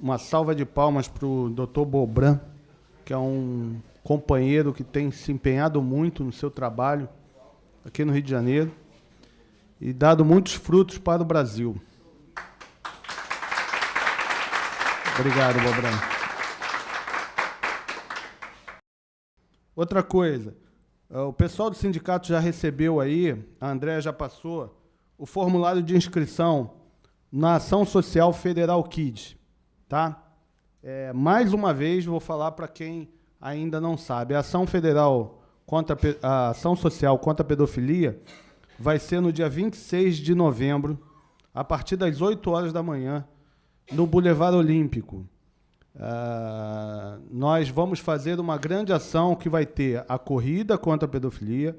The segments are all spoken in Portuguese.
uma salva de palmas para o Dr. Bobran, que é um companheiro que tem se empenhado muito no seu trabalho aqui no Rio de Janeiro e dado muitos frutos para o Brasil. Obrigado, Bobran. Outra coisa, o pessoal do sindicato já recebeu aí, a Andréa já passou, o formulário de inscrição na Ação Social Federal Kids, tá? Mais uma vez, vou falar para quem ainda não sabe, a Ação a Ação Social contra a Pedofilia vai ser no dia 26 de novembro, a partir das 8 horas da manhã, no Boulevard Olímpico. Nós vamos fazer uma grande ação que vai ter a corrida contra a pedofilia,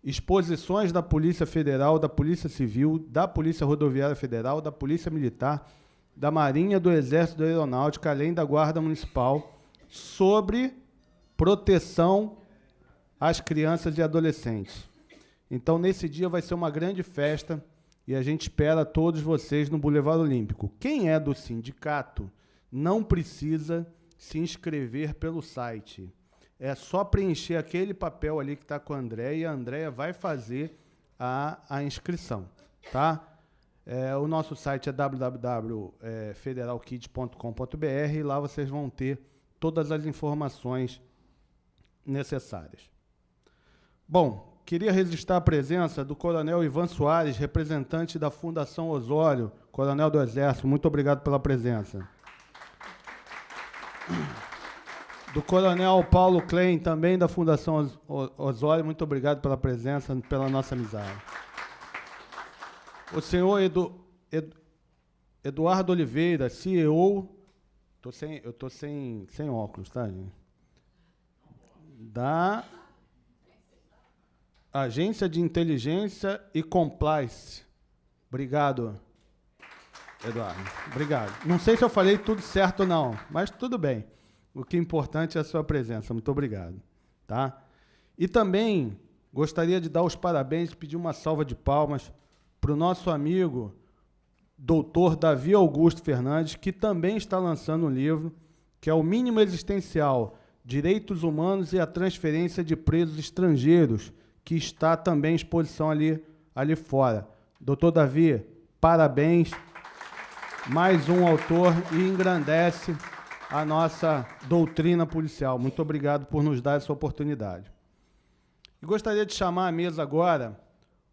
exposições da Polícia Federal, da Polícia Civil, da Polícia Rodoviária Federal, da Polícia Militar, da Marinha, do Exército, da Aeronáutica, além da Guarda Municipal, sobre proteção às crianças e adolescentes. Então, nesse dia vai ser uma grande festa e a gente espera todos vocês no Boulevard Olímpico. Quem é do sindicato não precisa se inscrever pelo site. É só preencher aquele papel ali que está com a Andréia e a Andréia vai fazer a inscrição, tá? O nosso site é www.federalkids.com.br e lá vocês vão ter todas as informações necessárias. Bom, queria registrar a presença do Coronel Ivan Soares, representante da Fundação Osório, Coronel do Exército. Muito obrigado pela presença. Do Coronel Paulo Klein, também da Fundação Osório, muito obrigado pela presença, pela nossa amizade. O senhor Eduardo Oliveira, CEO, eu estou sem óculos, tá, gente? Da Agência de Inteligência e Compliance. Obrigado, Eduardo. Obrigado. Não sei se eu falei tudo certo ou não, mas tudo bem. O que é importante é a sua presença. Muito obrigado. Tá? E também gostaria de dar os parabéns e pedir uma salva de palmas para o nosso amigo, doutor Davi Augusto Fernandes, que também está lançando um livro, que é o Mínimo Existencial, Direitos Humanos e a Transferência de Presos Estrangeiros, que está também em exposição ali fora. Doutor Davi, parabéns. Mais um autor e engrandece a nossa doutrina policial. Muito obrigado por nos dar essa oportunidade. E gostaria de chamar à mesa agora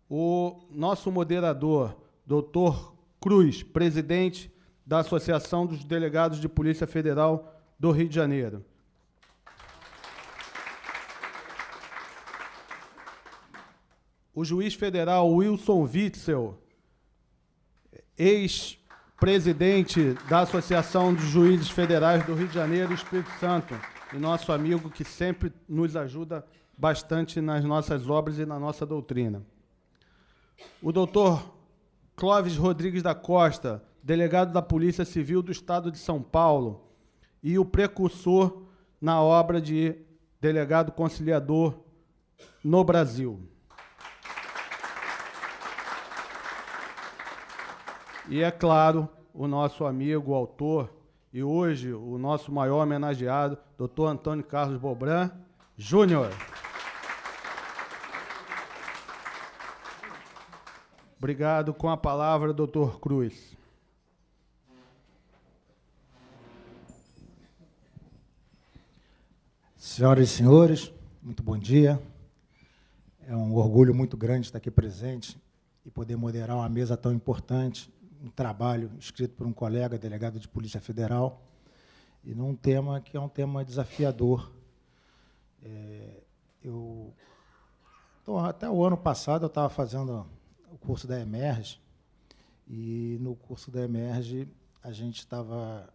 o nosso moderador, doutor Cruz, presidente da Associação dos Delegados de Polícia Federal do Rio de Janeiro. O juiz federal Wilson Witzel, ex-presidente da Associação dos Juízes Federais do Rio de Janeiro e Espírito Santo, e nosso amigo que sempre nos ajuda bastante nas nossas obras e na nossa doutrina. O doutor Clóvis Rodrigues da Costa, delegado da Polícia Civil do Estado de São Paulo, e o precursor na obra de delegado conciliador no Brasil. E, é claro, o nosso amigo, o autor, e hoje o nosso maior homenageado, doutor Antônio Carlos Bobran Júnior. Obrigado. Com a palavra, doutor Cruz. Senhoras e senhores, muito bom dia. É um orgulho muito grande estar aqui presente e poder moderar uma mesa tão importante, um trabalho escrito por um colega, delegado de Polícia Federal, e num tema que é um tema desafiador. Até o ano passado eu estava fazendo o curso da Emerge, e no curso da Emerge a gente estava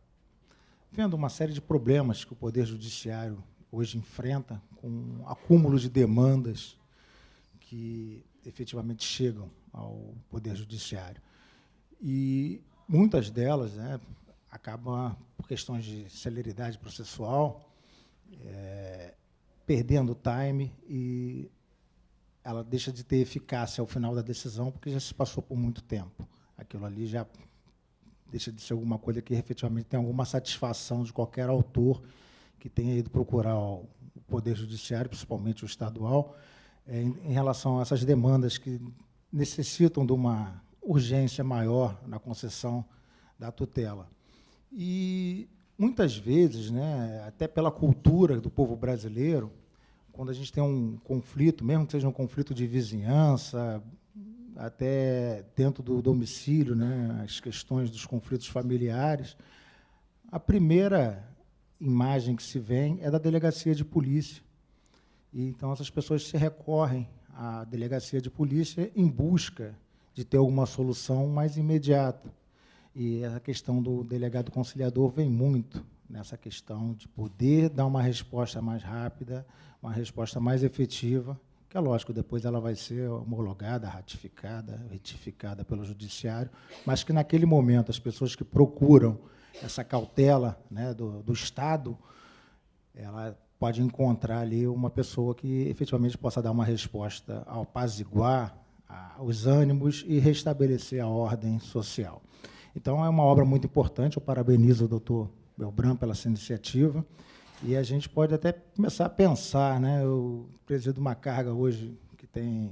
vendo uma série de problemas que o Poder Judiciário hoje enfrenta, com um acúmulo de demandas que efetivamente chegam ao Poder Judiciário. E muitas delas, né, acabam, por questões de celeridade processual, perdendo time, e ela deixa de ter eficácia ao final da decisão, porque já se passou por muito tempo. Aquilo ali já deixa de ser alguma coisa que efetivamente tem alguma satisfação de qualquer autor que tenha ido procurar o Poder Judiciário, principalmente o estadual, em relação a essas demandas que necessitam de uma urgência maior na concessão da tutela. E, muitas vezes, né, até pela cultura do povo brasileiro, quando a gente tem um conflito, mesmo que seja um conflito de vizinhança, até dentro do domicílio, né, as questões dos conflitos familiares, a primeira imagem que se vê é da delegacia de polícia. E, então, essas pessoas se recorrem à delegacia de polícia em busca de ter alguma solução mais imediata. E a questão do delegado conciliador vem muito nessa questão de poder dar uma resposta mais rápida, uma resposta mais efetiva, que é lógico, depois ela vai ser homologada, ratificada, retificada pelo judiciário, mas que naquele momento as pessoas que procuram essa cautela, né, do Estado, ela pode encontrar ali uma pessoa que efetivamente possa dar uma resposta ao apaziguar os ânimos e restabelecer a ordem social. Então, é uma obra muito importante, eu parabenizo o doutor Belbran pela essa iniciativa, e a gente pode até começar a pensar, né? Eu presido uma carga hoje que tem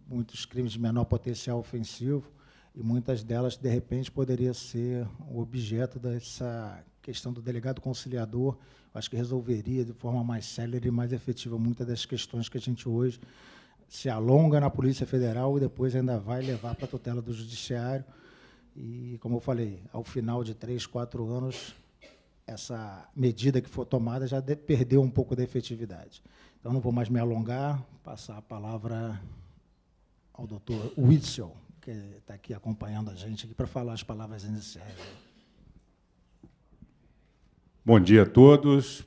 muitos crimes de menor potencial ofensivo, e muitas delas, de repente, poderia ser o objeto dessa questão do delegado conciliador. Acho que resolveria de forma mais célere e mais efetiva muitas das questões que a gente hoje se alonga na Polícia Federal e depois ainda vai levar para a tutela do Judiciário. E, como eu falei, ao final de 3, 4 anos, essa medida que for tomada já perdeu um pouco da efetividade. Então, não vou mais me alongar, passar a palavra ao doutor Witzel, que está aqui acompanhando a gente aqui para falar as palavras iniciais. Bom dia a todos.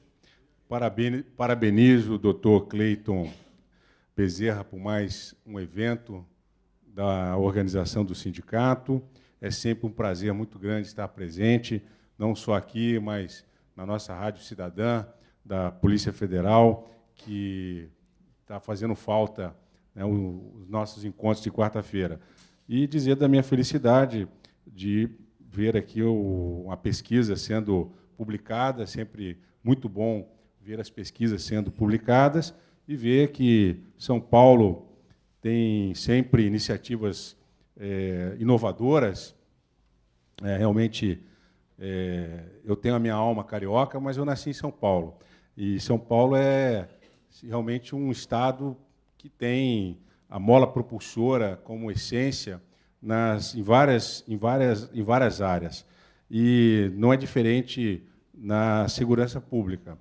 Parabenizo o doutor Cleiton Bezerra por mais um evento da organização do sindicato. É sempre um prazer muito grande estar presente, não só aqui, mas na nossa Rádio Cidadã, da Polícia Federal, que está fazendo falta, né, os nossos encontros de quarta-feira. E dizer da minha felicidade de ver aqui uma pesquisa sendo publicada, sempre muito bom ver as pesquisas sendo publicadas e ver que São Paulo tem sempre iniciativas inovadoras. Realmente, eu tenho a minha alma carioca, mas eu nasci em São Paulo. E São Paulo é realmente um estado que tem a mola propulsora como essência em várias áreas. E não é diferente na segurança pública,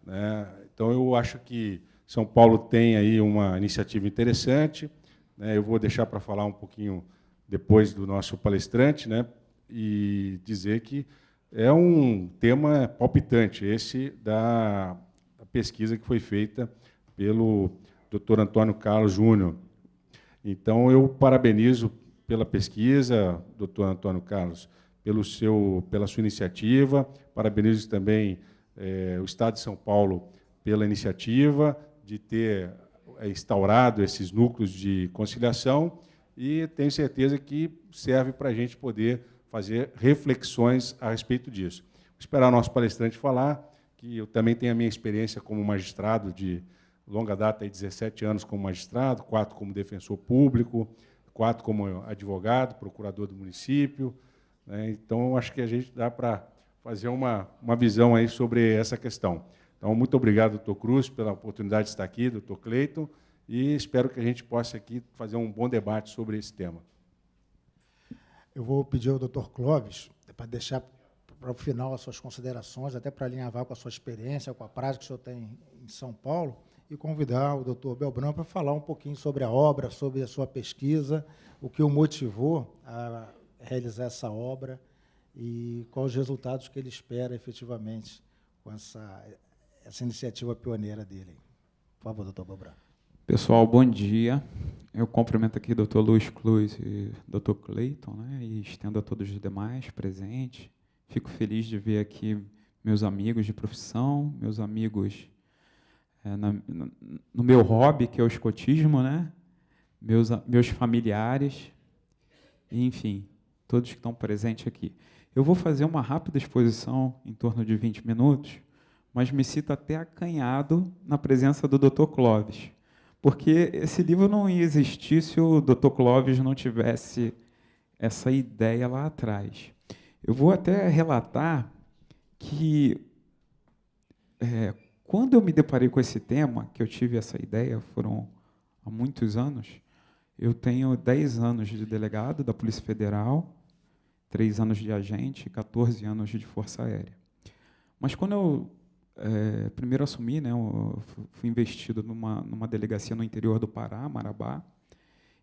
né? Então, eu acho que São Paulo tem aí uma iniciativa interessante, né? Eu vou deixar para falar um pouquinho depois do nosso palestrante, né? E dizer que é um tema palpitante, esse da pesquisa que foi feita pelo Dr. Antônio Carlos Júnior. Então, eu parabenizo pela pesquisa, Dr. Antônio Carlos, pela sua iniciativa, parabenizo também o Estado de São Paulo pela iniciativa de ter instaurado esses núcleos de conciliação, e tenho certeza que serve para a gente poder fazer reflexões a respeito disso. Vou esperar o nosso palestrante falar, que eu também tenho a minha experiência como magistrado de longa data, aí 17 anos como magistrado, 4 como defensor público, 4 como advogado, procurador do município, né? Então, acho que a gente dá para fazer uma visão aí sobre essa questão. Então, muito obrigado, doutor Cruz, pela oportunidade de estar aqui, doutor Cleiton, e espero que a gente possa aqui fazer um bom debate sobre esse tema. Eu vou pedir ao doutor Clóvis para deixar para o final as suas considerações, até para alinhavar com a sua experiência, com a prática que o senhor tem em São Paulo, e convidar o doutor Belbran para falar um pouquinho sobre a obra, sobre a sua pesquisa, o que o motivou a realizar essa obra e quais os resultados que ele espera efetivamente com essa iniciativa pioneira dele. Por favor, doutor Belbran. Pessoal, bom dia. Eu cumprimento aqui o doutor Luiz Cruz e o doutor Cleiton, né, e estendo a todos os demais presentes. Fico feliz de ver aqui meus amigos de profissão, meus amigos no meu hobby, que é o escotismo, né, meus familiares, e, enfim, todos que estão presentes aqui. Eu vou fazer uma rápida exposição, em torno de 20 minutos, mas me sinto até acanhado na presença do Dr. Clóvis, porque esse livro não ia existir se o Dr. Clóvis não tivesse essa ideia lá atrás. Eu vou até relatar que, quando eu me deparei com esse tema, que eu tive essa ideia, foram há muitos anos. Eu tenho 10 anos de delegado da Polícia Federal, 3 anos de agente e 14 anos de Força Aérea. Mas quando eu primeiro assumi, né, eu fui investido numa delegacia no interior do Pará, Marabá,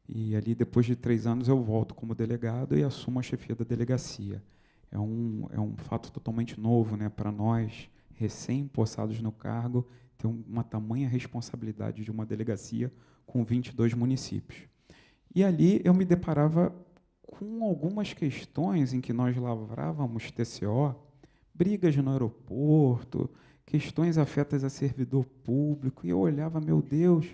e ali, depois de 3 anos, eu volto como delegado e assumo a chefia da delegacia. É um fato totalmente novo, né, para nós, recém-possados no cargo, ter uma tamanha responsabilidade de uma delegacia com 22 municípios. E ali eu me deparava com algumas questões em que nós lavrávamos TCO, brigas no aeroporto, questões afetas a servidor público, e eu olhava, meu Deus,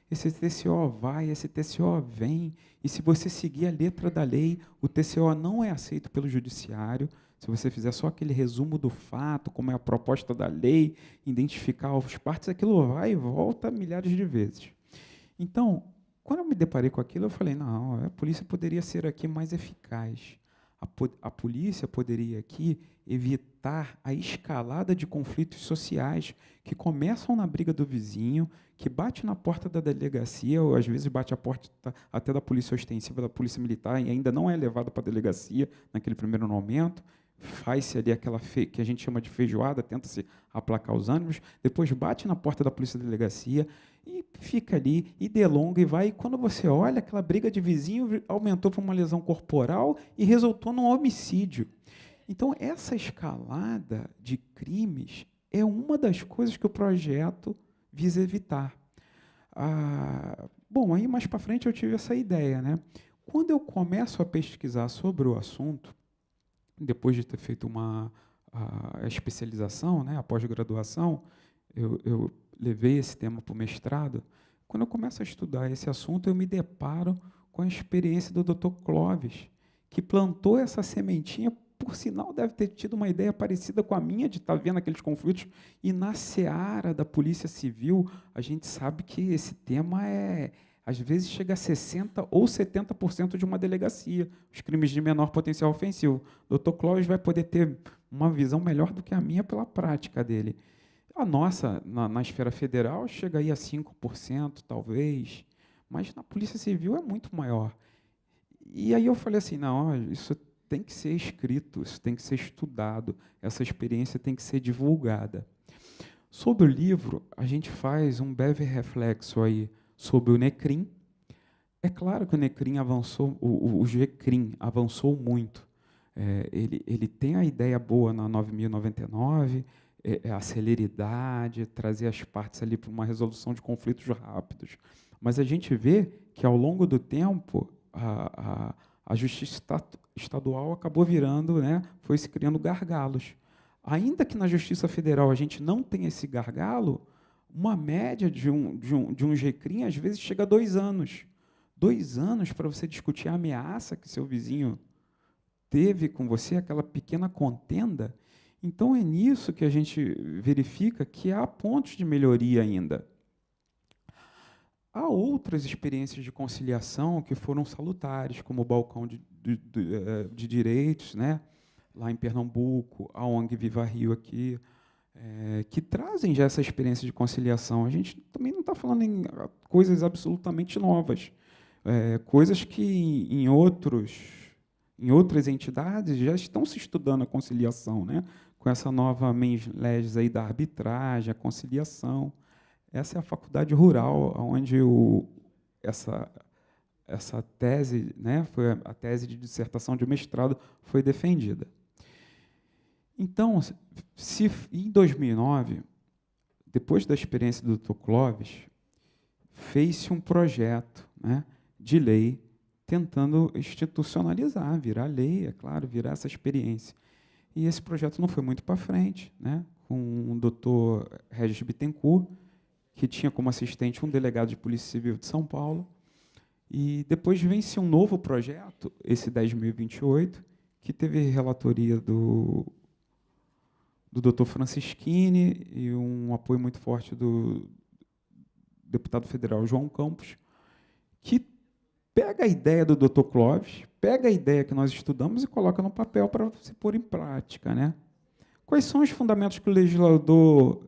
esse TCO vai, esse TCO vem, e se você seguir a letra da lei, o TCO não é aceito pelo judiciário. Se você fizer só aquele resumo do fato, como é a proposta da lei, identificar as partes, aquilo vai e volta milhares de vezes. Então, quando eu me deparei com aquilo, eu falei, não, a polícia poderia ser aqui mais eficaz. A polícia poderia aqui evitar a escalada de conflitos sociais que começam na briga do vizinho, que bate na porta da delegacia, ou às vezes bate a porta até da polícia ostensiva, da polícia militar, e ainda não é levado para a delegacia naquele primeiro momento. Faz-se ali aquela que a gente chama de feijoada, tenta-se aplacar os ânimos, depois bate na porta da polícia da delegacia e fica ali, e delonga, e vai. E quando você olha, aquela briga de vizinho aumentou para uma lesão corporal e resultou num homicídio. Então, essa escalada de crimes é uma das coisas que o projeto visa evitar. Bom, aí mais para frente eu tive essa ideia, né? Quando eu começo a pesquisar sobre o assunto, depois de ter feito a especialização, né, a pós-graduação, eu levei esse tema para o mestrado. Quando eu começo a estudar esse assunto, eu me deparo com a experiência do Dr. Clóvis, que plantou essa sementinha. Por sinal, deve ter tido uma ideia parecida com a minha, de estar vendo aqueles conflitos. E na seara da Polícia Civil, a gente sabe que esse tema às vezes chega a 60% ou 70% de uma delegacia, os crimes de menor potencial ofensivo. O Dr. Clóvis vai poder ter uma visão melhor do que a minha pela prática dele. A nossa, na esfera federal, chega aí a 5%, talvez, mas na Polícia Civil é muito maior. E aí eu falei assim, não, isso tem que ser escrito, isso tem que ser estudado, essa experiência tem que ser divulgada. Sobre o livro, a gente faz um breve reflexo aí sobre o NECRIM. É claro que o NECRIM avançou, o GCRIM avançou muito. Ele tem a ideia boa na 9.099, a celeridade, trazer as partes ali para uma resolução de conflitos rápidos. Mas a gente vê que, ao longo do tempo, a justiça estadual acabou virando, né, foi se criando gargalos. Ainda que na Justiça Federal a gente não tenha esse gargalo, uma média de um GCRIM, às vezes, chega a 2 anos. 2 anos para você discutir a ameaça que seu vizinho teve com você, aquela pequena contenda. Então, é nisso que a gente verifica que há pontos de melhoria ainda. Há outras experiências de conciliação que foram salutares, como o Balcão de Direitos, né, lá em Pernambuco, a ONG Viva Rio aqui, que trazem já essa experiência de conciliação. A gente também não está falando em coisas absolutamente novas, coisas que em outras entidades já estão se estudando a conciliação, né, com essa nova mens legis aí da arbitragem, a conciliação. Essa é a faculdade rural, onde essa tese, né, foi a tese de dissertação de mestrado, foi defendida. Então, se em 2009, depois da experiência do Dr. Clóvis, fez-se um projeto, né, de lei tentando institucionalizar, virar lei, é claro, virar essa experiência. E esse projeto não foi muito para frente, né, com o Dr. Regis Bittencourt, que tinha como assistente um delegado de Polícia Civil de São Paulo. E depois vence um novo projeto, esse 10.028, que teve relatoria do Dr. Francisquini e um apoio muito forte do deputado federal João Campos, que pega a ideia do Dr. Clóvis, pega a ideia que nós estudamos e coloca no papel para se pôr em prática, né? Quais são os fundamentos que o legislador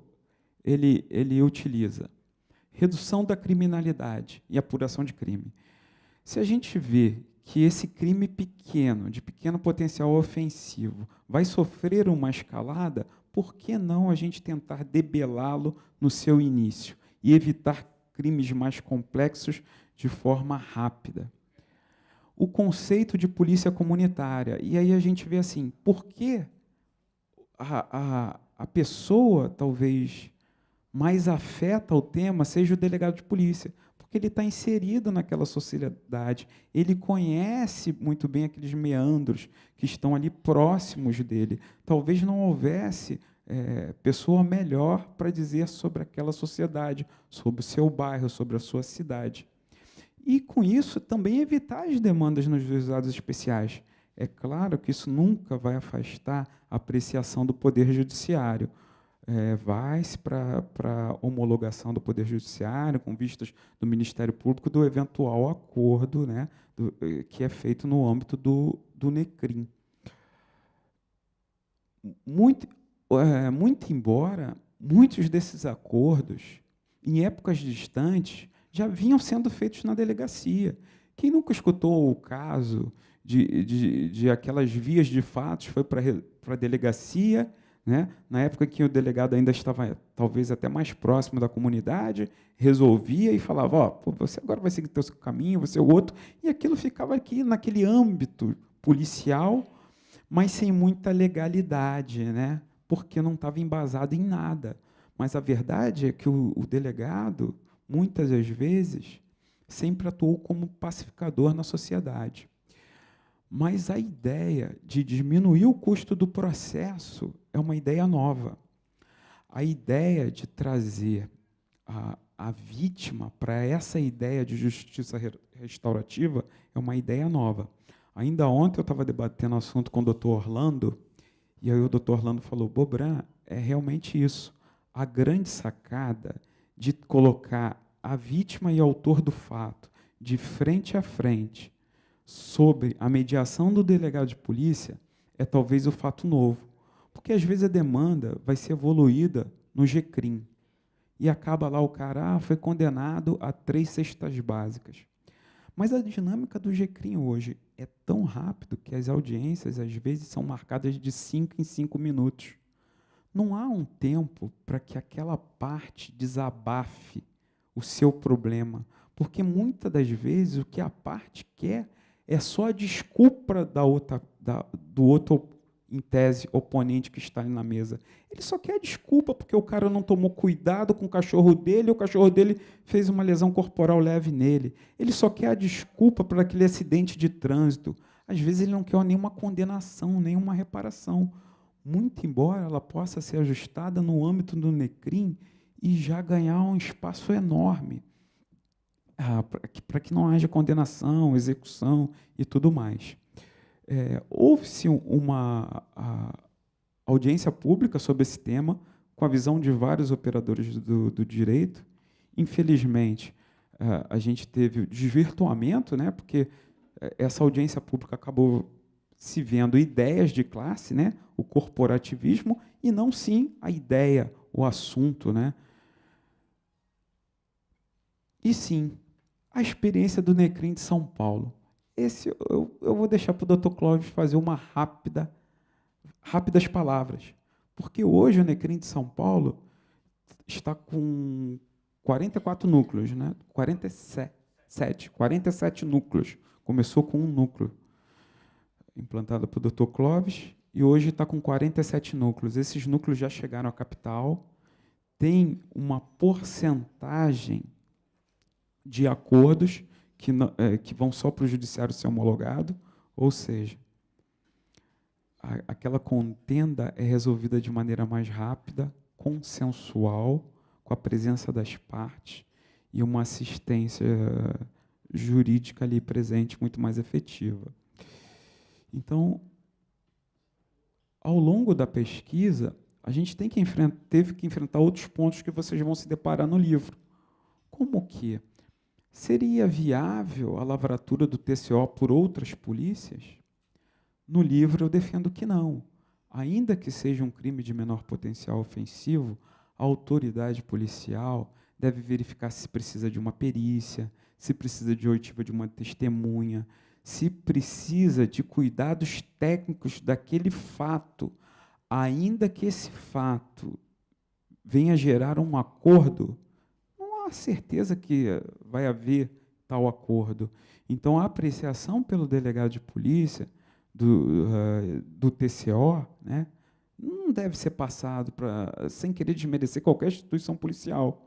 ele utiliza? Redução da criminalidade e apuração de crime. Se a gente vê que esse crime pequeno, de pequeno potencial ofensivo, vai sofrer uma escalada, por que não a gente tentar debelá-lo no seu início e evitar crimes mais complexos de forma rápida? O conceito de polícia comunitária. E aí a gente vê assim, por que a pessoa, talvez, mais afeta ao tema seja o delegado de polícia, porque ele está inserido naquela sociedade, ele conhece muito bem aqueles meandros que estão ali próximos dele. Talvez não houvesse pessoa melhor para dizer sobre aquela sociedade, sobre o seu bairro, sobre a sua cidade. E, com isso, também evitar as demandas nos juizados especiais. É claro que isso nunca vai afastar a apreciação do Poder Judiciário. Vai-se para a homologação do Poder Judiciário, com vistas do Ministério Público, do eventual acordo, né, que é feito no âmbito do NECRIM. Muito embora muitos desses acordos, em épocas distantes, já vinham sendo feitos na delegacia. Quem nunca escutou o caso de aquelas vias de fatos foi para a delegacia, né? Na época que o delegado ainda estava talvez até mais próximo da comunidade, resolvia e falava, você agora vai seguir o seu caminho, você é o outro, e aquilo ficava aqui naquele âmbito policial, mas sem muita legalidade, né? Porque não estava embasado em nada. Mas a verdade é que o delegado, muitas das vezes, sempre atuou como pacificador na sociedade. Mas a ideia de diminuir o custo do processo é uma ideia nova. A ideia de trazer a vítima para essa ideia de justiça restaurativa é uma ideia nova. Ainda ontem eu estava debatendo o assunto com o doutor Orlando, e aí o doutor Orlando falou, Bobran, é realmente isso. A grande sacada de colocar a vítima e o autor do fato de frente a frente, sobre a mediação do delegado de polícia, é talvez o fato novo. Porque, às vezes, a demanda vai ser evoluída no GCRIM. E acaba lá o cara, foi condenado a 3 cestas básicas. Mas a dinâmica do GCRIM hoje é tão rápido que as audiências, às vezes, são marcadas de 5 em 5 minutos. Não há um tempo para que aquela parte desabafe o seu problema. Porque, muitas das vezes, o que a parte quer é só a desculpa do outro, em tese, oponente que está ali na mesa. Ele só quer a desculpa porque o cara não tomou cuidado com o cachorro dele, o cachorro dele fez uma lesão corporal leve nele. Ele só quer a desculpa por aquele acidente de trânsito. Às vezes ele não quer nenhuma condenação, nenhuma reparação. Muito embora ela possa ser ajustada no âmbito do NECRIM e já ganhar um espaço enorme. Para que não haja condenação, execução e tudo mais. Houve-se uma audiência pública sobre esse tema, com a visão de vários operadores do direito. Infelizmente, a gente teve o desvirtuamento, né, porque essa audiência pública acabou se vendo ideias de classe, né, o corporativismo, e não, sim, a ideia, o assunto. Né. E, sim, a experiência do NECRIM de São Paulo. Esse eu vou deixar para o Dr. Clóvis fazer uma rápidas palavras. Porque hoje o NECRIM de São Paulo está com 44 núcleos, né? 47 núcleos. Começou com um núcleo implantado para o Dr. Clóvis e hoje está com 47 núcleos. Esses núcleos já chegaram à capital, tem uma porcentagem de acordos que vão só para o judiciário ser homologado, ou seja, aquela contenda é resolvida de maneira mais rápida, consensual, com a presença das partes e uma assistência jurídica ali presente muito mais efetiva. Então, Ao longo da pesquisa, a gente teve que enfrentar outros pontos que vocês vão se deparar no livro. Como que? Seria viável a lavratura do TCO por outras polícias? No livro eu defendo que não. Ainda que seja um crime de menor potencial ofensivo, a autoridade policial deve verificar se precisa de uma perícia, se precisa de oitiva de uma testemunha, se precisa de cuidados técnicos daquele fato, ainda que esse fato venha gerar um acordo, não há certeza que vai haver tal acordo. Então, a apreciação pelo delegado de polícia do TCO, né, não deve ser passado sem querer desmerecer qualquer instituição policial,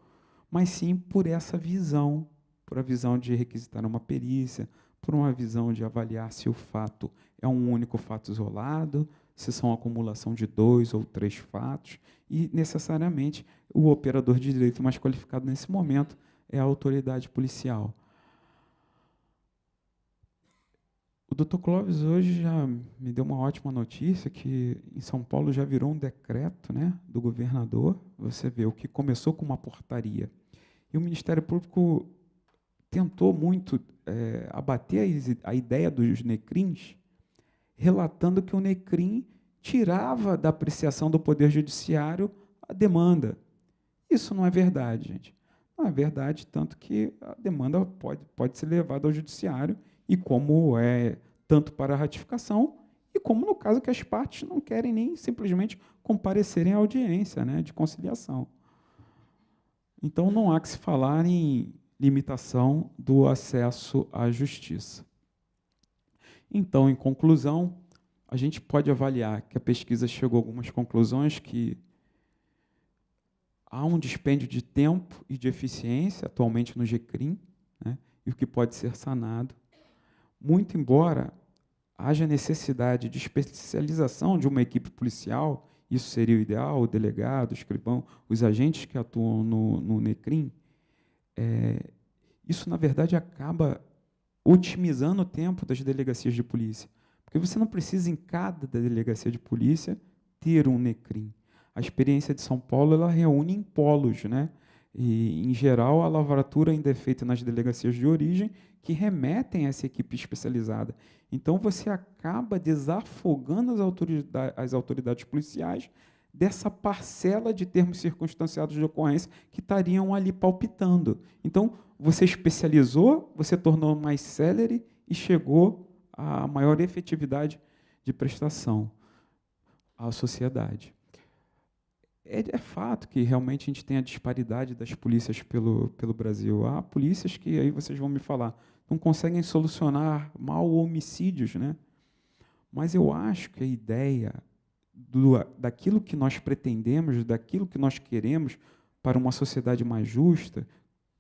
mas sim por essa visão, por a visão de requisitar uma perícia, por uma visão de avaliar se o fato é um único fato isolado, se são a acumulação de 2 ou 3 fatos, e, necessariamente, o operador de direito mais qualificado nesse momento é a autoridade policial. O doutor Clóvis hoje já me deu uma ótima notícia, que em São Paulo já virou um decreto, né, do governador. Você vê, o que começou com uma portaria. E o Ministério Público tentou muito abater a ideia dos NECRIMs, relatando que o NECRIM tirava da apreciação do Poder Judiciário a demanda. Isso não é verdade, gente. Não é verdade, tanto que a demanda pode ser levada ao Judiciário, e como é tanto para a ratificação, e como no caso que as partes não querem nem simplesmente comparecerem à audiência, né, de conciliação. Então, não há que se falar em limitação do acesso à justiça. Então, em conclusão, a gente pode avaliar que a pesquisa chegou a algumas conclusões, que há um dispêndio de tempo e de eficiência atualmente no GCRIM, né, e o que pode ser sanado. Muito embora haja necessidade de especialização de uma equipe policial, isso seria o ideal, o delegado, o escrivão, os agentes que atuam no NECRIM, isso, na verdade, acaba otimizando o tempo das delegacias de polícia, porque você não precisa, em cada delegacia de polícia, ter um NECRIM. A experiência de São Paulo, ela reúne em polos, né? E, em geral, a lavratura ainda é feita nas delegacias de origem, que remetem a essa equipe especializada. Então, você acaba desafogando as autoridades policiais dessa parcela de termos circunstanciados de ocorrência que estariam ali palpitando. Então, você especializou, você tornou mais célere e chegou à maior efetividade de prestação à sociedade. É fato que realmente a gente tem a disparidade das polícias pelo Brasil. Há polícias que, aí vocês vão me falar, não conseguem solucionar mal homicídios, né? Mas eu acho que a ideia daquilo que nós pretendemos, daquilo que nós queremos para uma sociedade mais justa,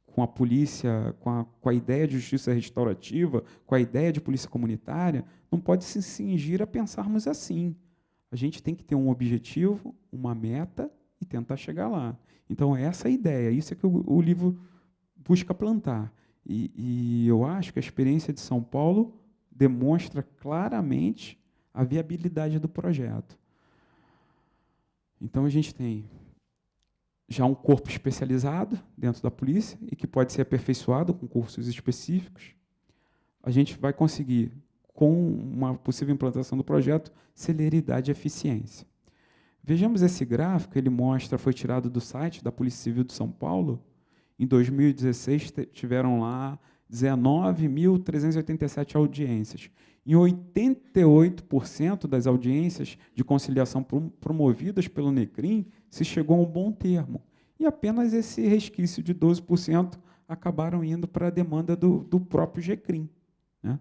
com a polícia, com a ideia de justiça restaurativa, com a ideia de polícia comunitária, não pode se cingir a pensarmos assim. A gente tem que ter um objetivo, uma meta e tentar chegar lá. Então, essa é a ideia, isso é que o livro busca plantar. E eu acho que a experiência de São Paulo demonstra claramente a viabilidade do projeto. Então, a gente tem já um corpo especializado dentro da polícia e que pode ser aperfeiçoado com cursos específicos. A gente vai conseguir, com uma possível implantação do projeto, celeridade e eficiência. Vejamos esse gráfico, ele mostra, foi tirado do site da Polícia Civil de São Paulo. Em 2016, tiveram lá 19.387 audiências. Em 88% das audiências de conciliação promovidas pelo NECRIM, se chegou a um bom termo. E apenas esse resquício de 12% acabaram indo para a demanda do próprio GCRIM, né?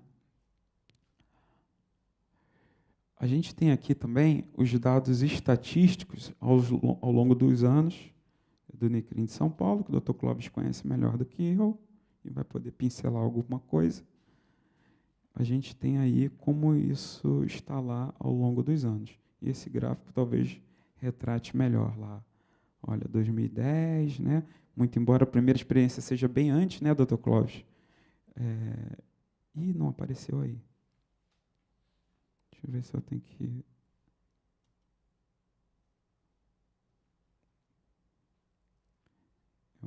A gente tem aqui também os dados estatísticos ao longo dos anos do NECRIM de São Paulo, que o Dr. Clóvis conhece melhor do que eu, e vai poder pincelar alguma coisa. A gente tem aí como isso está lá ao longo dos anos. E esse gráfico talvez retrate melhor lá. Olha, 2010, né? Muito embora a primeira experiência seja bem antes, né, Dr. Clóvis? Ih, não apareceu aí. Deixa eu ver se eu tenho que...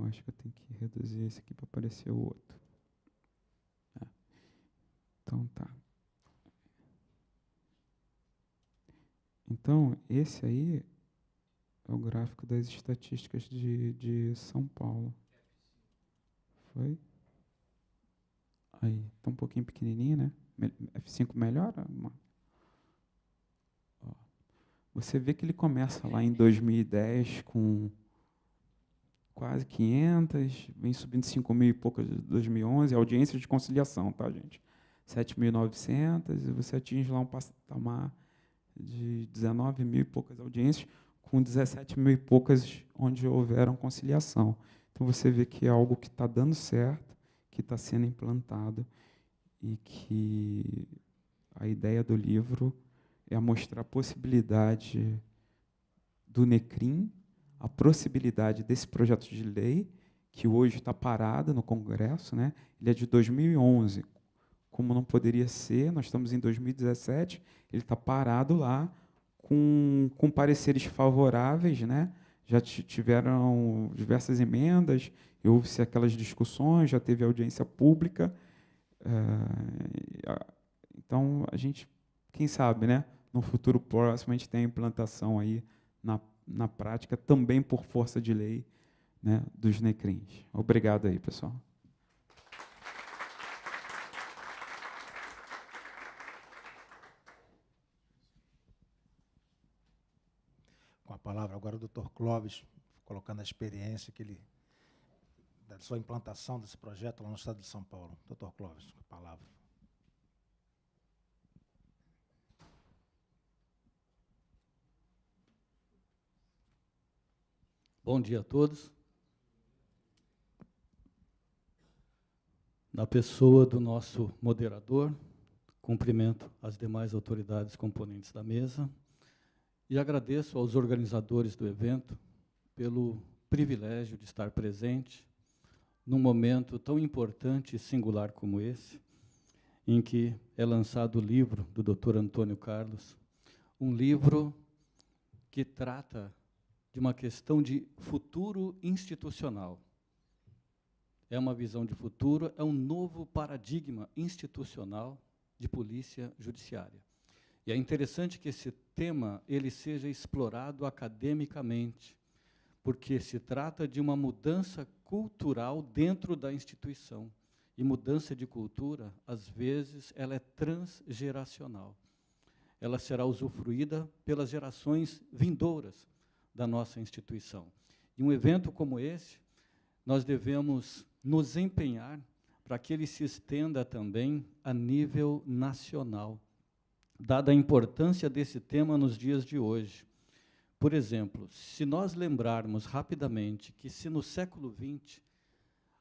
Eu acho que eu tenho que reduzir esse aqui para aparecer o outro. Então, tá. Então, esse aí é o gráfico das estatísticas de São Paulo. Foi? Aí, está um pouquinho pequenininho, né? F5 melhora? Ó, você vê que ele começa lá em 2010 com quase 500, vem subindo 5.000 e poucas em 2011, audiência de conciliação, tá, gente? 7.900, e você atinge lá um patamar de 19.000 e poucas audiências, com 17.000 e poucas onde houveram conciliação. Então, você vê que é algo que está dando certo, que está sendo implantado, e que a ideia do livro é mostrar a possibilidade do NECRIM, a possibilidade desse projeto de lei, que hoje está parado no Congresso, né? Ele é de 2011. Como não poderia ser, nós estamos em 2017, ele está parado lá com pareceres favoráveis, né? Já tiveram diversas emendas, houve-se aquelas discussões, já teve audiência pública. Então, a gente, quem sabe, né? No futuro próximo, a gente tem a implantação aí na prática, também por força de lei, né, dos NECRIMs. Obrigado aí, pessoal. Com a palavra agora o Dr. Clóvis, colocando a experiência que ele, da sua implantação desse projeto lá no estado de São Paulo. Dr. Clóvis, com a palavra. Bom dia a todos. Na pessoa do nosso moderador, cumprimento as demais autoridades componentes da mesa e agradeço aos organizadores do evento pelo privilégio de estar presente num momento tão importante e singular como esse, em que é lançado o livro do Dr. Antônio Carlos, um livro que trata de uma questão de futuro institucional. É uma visão de futuro, é um novo paradigma institucional de polícia judiciária. E é interessante que esse tema ele seja explorado academicamente, porque se trata de uma mudança cultural dentro da instituição. E mudança de cultura, às vezes, ela é transgeracional. Ela será usufruída pelas gerações vindouras da nossa instituição. E um evento como esse, nós devemos nos empenhar para que ele se estenda também a nível nacional, dada a importância desse tema nos dias de hoje. Por exemplo, se nós lembrarmos rapidamente que se no século XX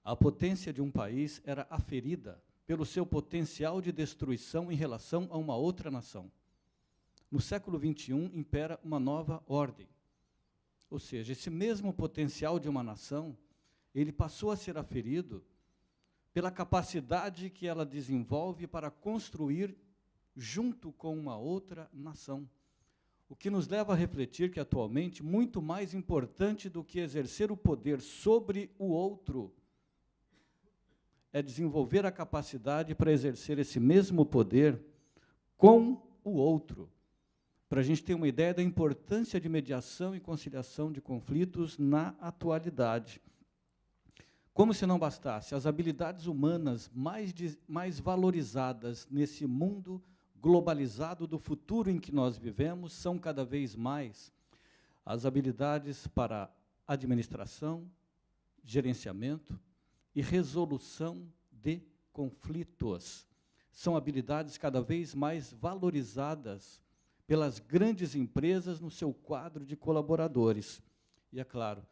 a potência de um país era aferida pelo seu potencial de destruição em relação a uma outra nação, no século XXI impera uma nova ordem. Ou seja, esse mesmo potencial de uma nação, ele passou a ser aferido pela capacidade que ela desenvolve para construir junto com uma outra nação. O que nos leva a refletir que, atualmente, muito mais importante do que exercer o poder sobre o outro, é desenvolver a capacidade para exercer esse mesmo poder com o outro. Para a gente ter uma ideia da importância de mediação e conciliação de conflitos na atualidade. Como se não bastasse, as habilidades humanas mais valorizadas nesse mundo globalizado do futuro em que nós vivemos são cada vez mais as habilidades para administração, gerenciamento e resolução de conflitos. São habilidades cada vez mais valorizadas pelas grandes empresas no seu quadro de colaboradores. E, é claro,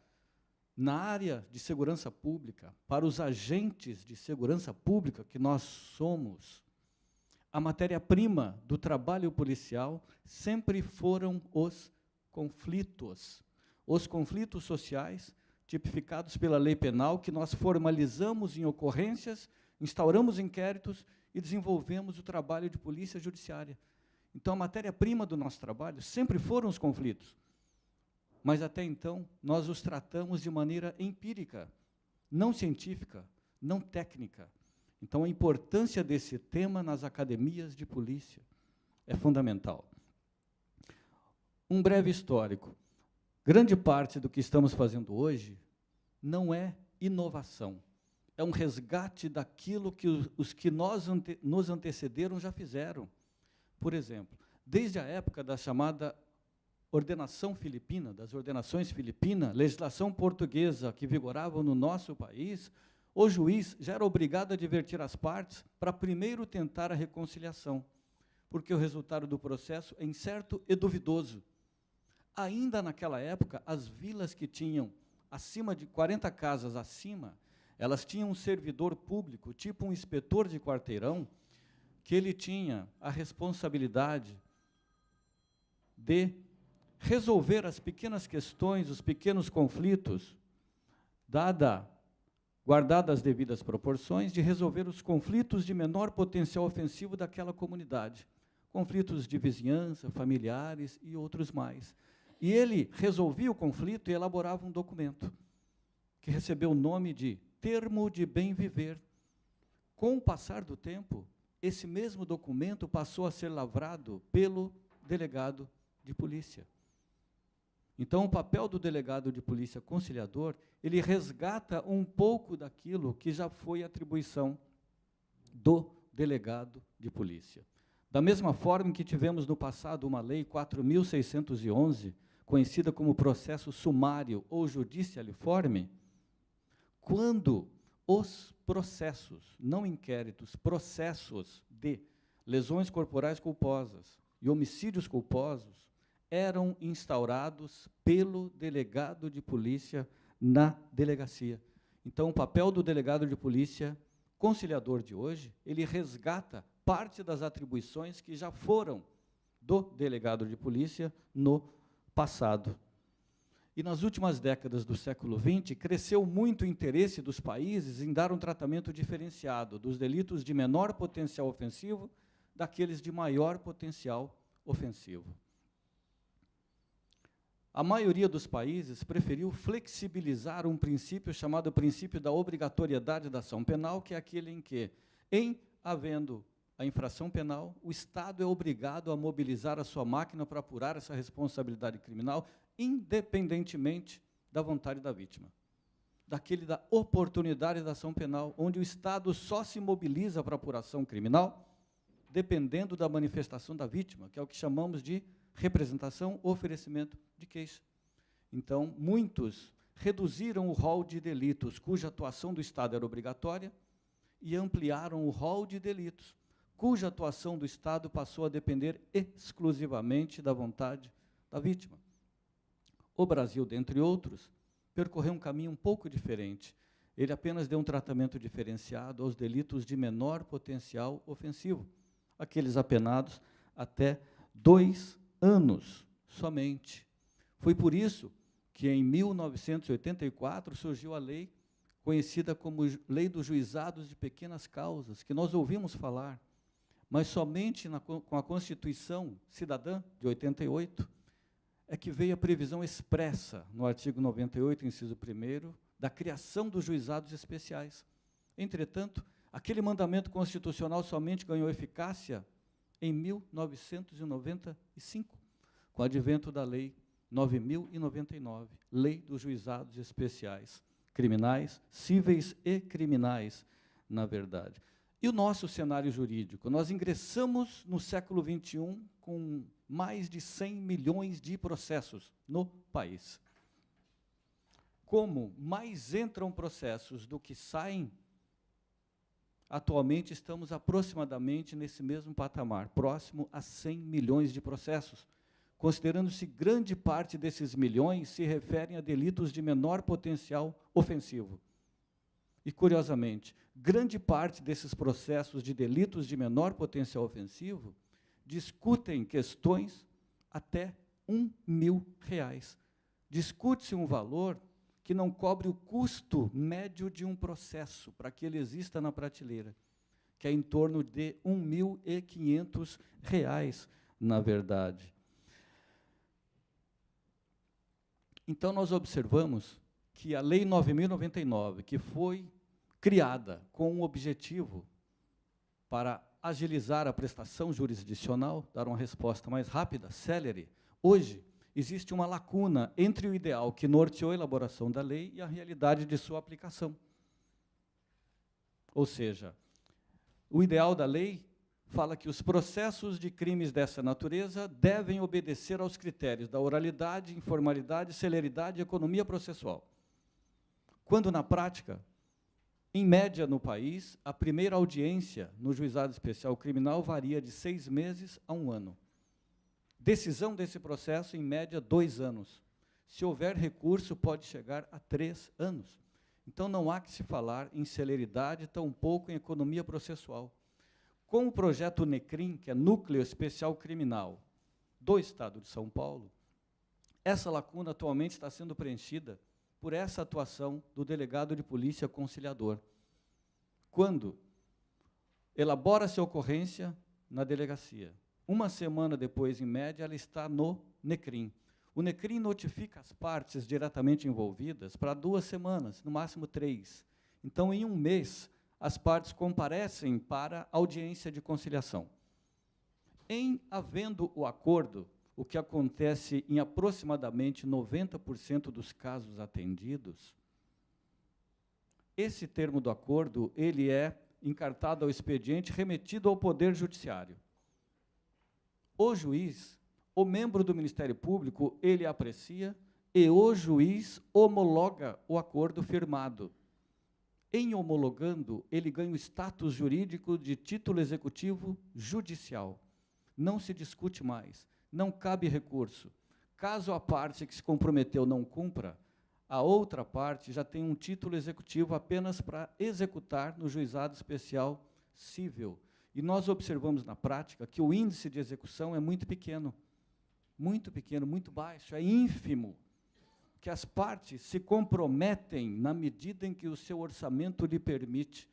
na área de segurança pública, para os agentes de segurança pública que nós somos, a matéria-prima do trabalho policial sempre foram os conflitos sociais, tipificados pela lei penal, que nós formalizamos em ocorrências, instauramos inquéritos e desenvolvemos o trabalho de polícia judiciária. Então, a matéria-prima do nosso trabalho sempre foram os conflitos. Mas, até então, nós os tratamos de maneira empírica, não científica, não técnica. Então, a importância desse tema nas academias de polícia é fundamental. Um breve histórico. Grande parte do que estamos fazendo hoje não é inovação, é um resgate daquilo que os que nos antecederam já fizeram. Por exemplo, desde a época da chamada ordenação filipina, das ordenações filipinas, legislação portuguesa que vigorava no nosso país, o juiz já era obrigado a advertir as partes para primeiro tentar a reconciliação, porque o resultado do processo é incerto e duvidoso. Ainda naquela época, as vilas que tinham acima de 40 casas acima, elas tinham um servidor público, tipo um inspetor de quarteirão, que ele tinha a responsabilidade de resolver as pequenas questões, os pequenos conflitos, guardadas as devidas proporções, de resolver os conflitos de menor potencial ofensivo daquela comunidade, conflitos de vizinhança, familiares e outros mais. E ele resolvia o conflito e elaborava um documento, que recebeu o nome de Termo de Bem Viver. Com o passar do tempo, esse mesmo documento passou a ser lavrado pelo delegado de polícia. Então, o papel do delegado de polícia conciliador, ele resgata um pouco daquilo que já foi atribuição do delegado de polícia. Da mesma forma que tivemos no passado uma lei 4.611, conhecida como processo sumário ou judicialiforme, quando os processos, não inquéritos, processos de lesões corporais culposas e homicídios culposos eram instaurados pelo delegado de polícia na delegacia. Então, o papel do delegado de polícia conciliador de hoje, ele resgata parte das atribuições que já foram do delegado de polícia no passado. E nas últimas décadas do século XX, cresceu muito o interesse dos países em dar um tratamento diferenciado dos delitos de menor potencial ofensivo daqueles de maior potencial ofensivo. A maioria dos países preferiu flexibilizar um princípio chamado princípio da obrigatoriedade da ação penal, que é aquele em que, em havendo a infração penal, o Estado é obrigado a mobilizar a sua máquina para apurar essa responsabilidade criminal, independentemente da vontade da vítima. Daquele da oportunidade da ação penal, onde o Estado só se mobiliza para a apuração criminal, dependendo da manifestação da vítima, que é o que chamamos de representação, oferecimento de queixa. Então, muitos reduziram o rol de delitos cuja atuação do Estado era obrigatória e ampliaram o rol de delitos cuja atuação do Estado passou a depender exclusivamente da vontade da vítima. O Brasil, dentre outros, percorreu um caminho um pouco diferente. Ele apenas deu um tratamento diferenciado aos delitos de menor potencial ofensivo, aqueles apenados até 2 anos somente. Foi por isso que, em 1984, surgiu a lei conhecida como Lei dos Juizados de Pequenas Causas, que nós ouvimos falar, mas somente com a Constituição Cidadã de 88 é que veio a previsão expressa, no artigo 98, inciso 1º, da criação dos juizados especiais. Entretanto, aquele mandamento constitucional somente ganhou eficácia em 1995, com o advento da Lei 9.099, Lei dos Juizados Especiais, criminais, cíveis e criminais, na verdade. E o nosso cenário jurídico? Nós ingressamos no século XXI com mais de 100 milhões de processos no país. Como mais entram processos do que saem, atualmente estamos aproximadamente nesse mesmo patamar, próximo a 100 milhões de processos, considerando-se grande parte desses milhões se referem a delitos de menor potencial ofensivo. E, curiosamente, grande parte desses processos de delitos de menor potencial ofensivo discutem questões até R$1.000. Discute-se um valor que não cobre o custo médio de um processo para que ele exista na prateleira, que é em torno de R$1.500, na verdade. Então, nós observamos que a Lei 9.099, que foi criada com um objetivo para agilizar a prestação jurisdicional, dar uma resposta mais rápida, célere, hoje existe uma lacuna entre o ideal que norteou a elaboração da lei e a realidade de sua aplicação. Ou seja, o ideal da lei fala que os processos de crimes dessa natureza devem obedecer aos critérios da oralidade, informalidade, celeridade e economia processual. Quando, na prática, em média no país, a primeira audiência no Juizado Especial Criminal varia de 6 meses a 1 ano. Decisão desse processo, em média, 2 anos. Se houver recurso, pode chegar a 3 anos. Então, não há que se falar em celeridade, tampouco em economia processual. Com o projeto NECRIM, que é Núcleo Especial Criminal do Estado de São Paulo, essa lacuna atualmente está sendo preenchida por essa atuação do delegado de polícia conciliador. Quando elabora-se a ocorrência na delegacia, 1 semana depois, em média, ela está no NECRIM. O NECRIM notifica as partes diretamente envolvidas para 2 semanas, no máximo 3. Então, em 1 mês, as partes comparecem para audiência de conciliação. Em havendo o acordo, o que acontece em aproximadamente 90% dos casos atendidos, esse termo do acordo, ele é encartado ao expediente, remetido ao Poder Judiciário. O juiz, o membro do Ministério Público, ele aprecia e o juiz homologa o acordo firmado. Em homologando, ele ganha o status jurídico de título executivo judicial. Não se discute mais, não cabe recurso. Caso a parte que se comprometeu não cumpra, a outra parte já tem um título executivo apenas para executar no Juizado Especial Cível. E nós observamos na prática que o índice de execução é muito pequeno, muito baixo, é ínfimo, que as partes se comprometem na medida em que o seu orçamento lhe permite.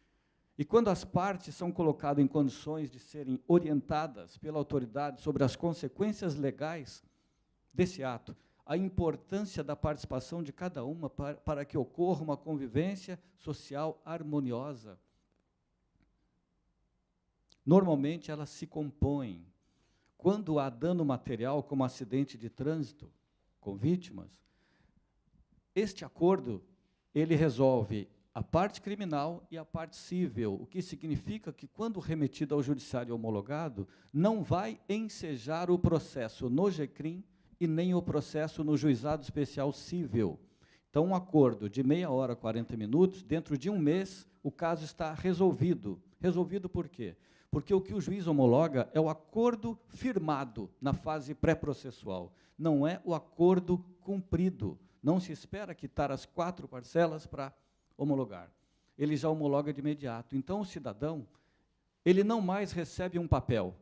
E quando as partes são colocadas em condições de serem orientadas pela autoridade sobre as consequências legais desse ato, a importância da participação de cada uma para que ocorra uma convivência social harmoniosa, normalmente elas se compõem. Quando há dano material, como acidente de trânsito, com vítimas, este acordo, ele resolve a parte criminal e a parte cível, o que significa que, quando remetido ao judiciário homologado, não vai ensejar o processo no GCRIM e nem o processo no Juizado Especial Cível. Então, um acordo de meia hora, 40 minutos, dentro de 1 mês, o caso está resolvido. Resolvido por quê? Porque o que o juiz homologa é o acordo firmado na fase pré-processual, não é o acordo cumprido. Não se espera quitar as 4 parcelas para homologar. Ele já homologa de imediato. Então, o cidadão, ele não mais recebe um papel.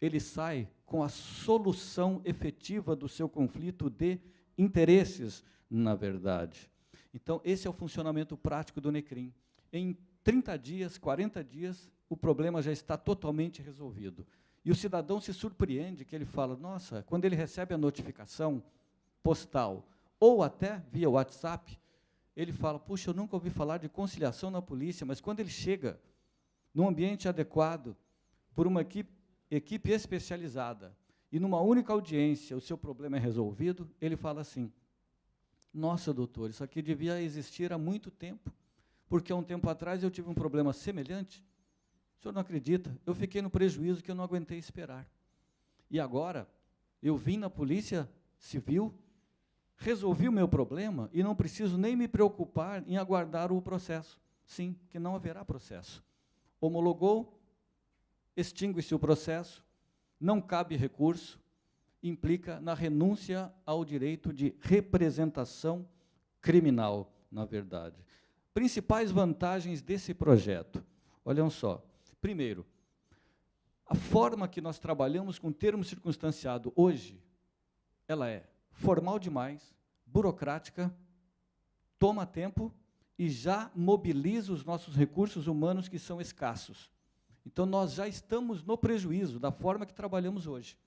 Ele sai com a solução efetiva do seu conflito de interesses, na verdade. Então, esse é o funcionamento prático do NECRIM. Em 30 dias, 40 dias, o problema já está totalmente resolvido. E o cidadão se surpreende, que ele fala, nossa, quando ele recebe a notificação postal, ou até via WhatsApp, ele fala, puxa, eu nunca ouvi falar de conciliação na polícia, mas quando ele chega num ambiente adequado, por uma equipe especializada, e numa única audiência o seu problema é resolvido, ele fala assim, nossa, doutor, isso aqui devia existir há muito tempo, porque há um tempo atrás eu tive um problema semelhante, o senhor não acredita, eu fiquei no prejuízo que eu não aguentei esperar. E agora, eu vim na Polícia Civil, resolvi o meu problema e não preciso nem me preocupar em aguardar o processo. Sim, que não haverá processo. Homologou, extingue-se o processo, não cabe recurso, implica na renúncia ao direito de representação criminal, na verdade. Principais vantagens desse projeto. Olhem só. Primeiro, a forma que nós trabalhamos com termo circunstanciado hoje, ela é formal demais, burocrática, toma tempo e já mobiliza os nossos recursos humanos que são escassos. Então, nós já estamos no prejuízo da forma que trabalhamos hoje.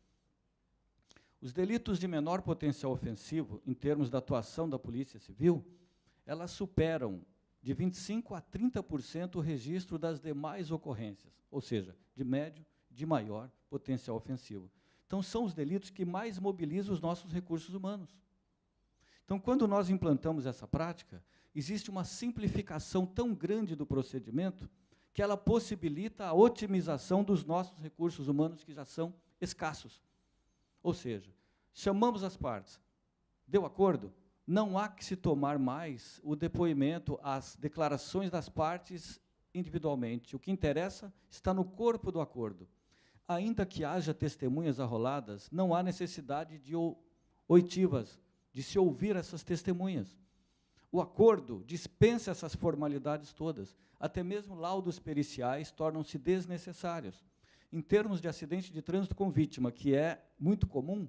Os delitos de menor potencial ofensivo, em termos da atuação da Polícia Civil, elas superam de 25% a 30% o registro das demais ocorrências, ou seja, de médio, de maior potencial ofensivo. Então, são os delitos que mais mobilizam os nossos recursos humanos. Então, quando nós implantamos essa prática, existe uma simplificação tão grande do procedimento que ela possibilita a otimização dos nossos recursos humanos, que já são escassos. Ou seja, chamamos as partes, deu acordo? Não há que se tomar mais o depoimento, as declarações das partes individualmente. O que interessa está no corpo do acordo. Ainda que haja testemunhas arroladas, não há necessidade de oitivas, de se ouvir essas testemunhas. O acordo dispensa essas formalidades todas. Até mesmo laudos periciais tornam-se desnecessários. Em termos de acidente de trânsito com vítima, que é muito comum,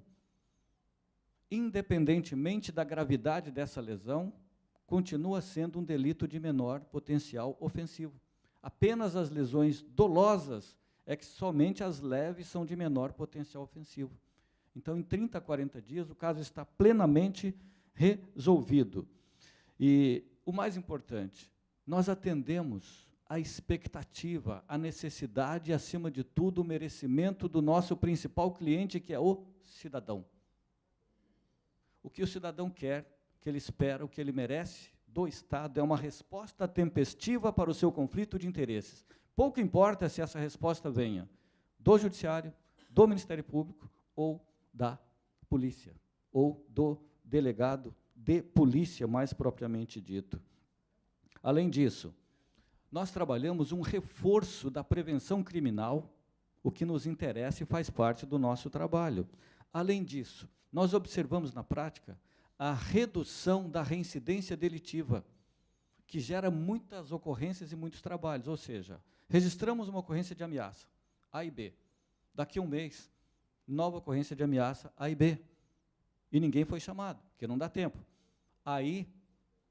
independentemente da gravidade dessa lesão, continua sendo um delito de menor potencial ofensivo. Apenas as lesões dolosas é que somente as leves são de menor potencial ofensivo. Então, em 30 a 40 dias, o caso está plenamente resolvido. E o mais importante, nós atendemos a expectativa, a necessidade e, acima de tudo, o merecimento do nosso principal cliente, que é o cidadão. O que o cidadão quer, o que ele espera, o que ele merece do Estado é uma resposta tempestiva para o seu conflito de interesses. Pouco importa se essa resposta venha do Judiciário, do Ministério Público ou da Polícia, ou do delegado de polícia, mais propriamente dito. Além disso, nós trabalhamos um reforço da prevenção criminal, o que nos interessa e faz parte do nosso trabalho. Além disso, nós observamos na prática a redução da reincidência delitiva, que gera muitas ocorrências e muitos trabalhos, ou seja, registramos uma ocorrência de ameaça, A e B. Daqui a um mês, nova ocorrência de ameaça, A e B. E ninguém foi chamado, porque não dá tempo. Aí,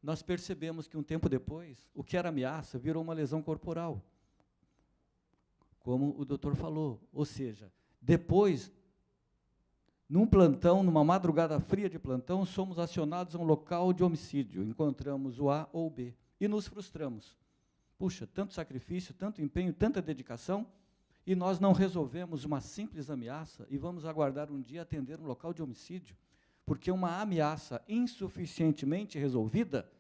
nós percebemos que um tempo depois, o que era ameaça virou uma lesão corporal, como o doutor falou. Ou seja, depois, num plantão, numa madrugada fria de plantão, somos acionados a um local de homicídio, encontramos o A ou o B, e nos frustramos. Puxa, tanto sacrifício, tanto empenho, tanta dedicação, e nós não resolvemos uma simples ameaça e vamos aguardar um dia atender um local de homicídio, porque uma ameaça insuficientemente resolvida,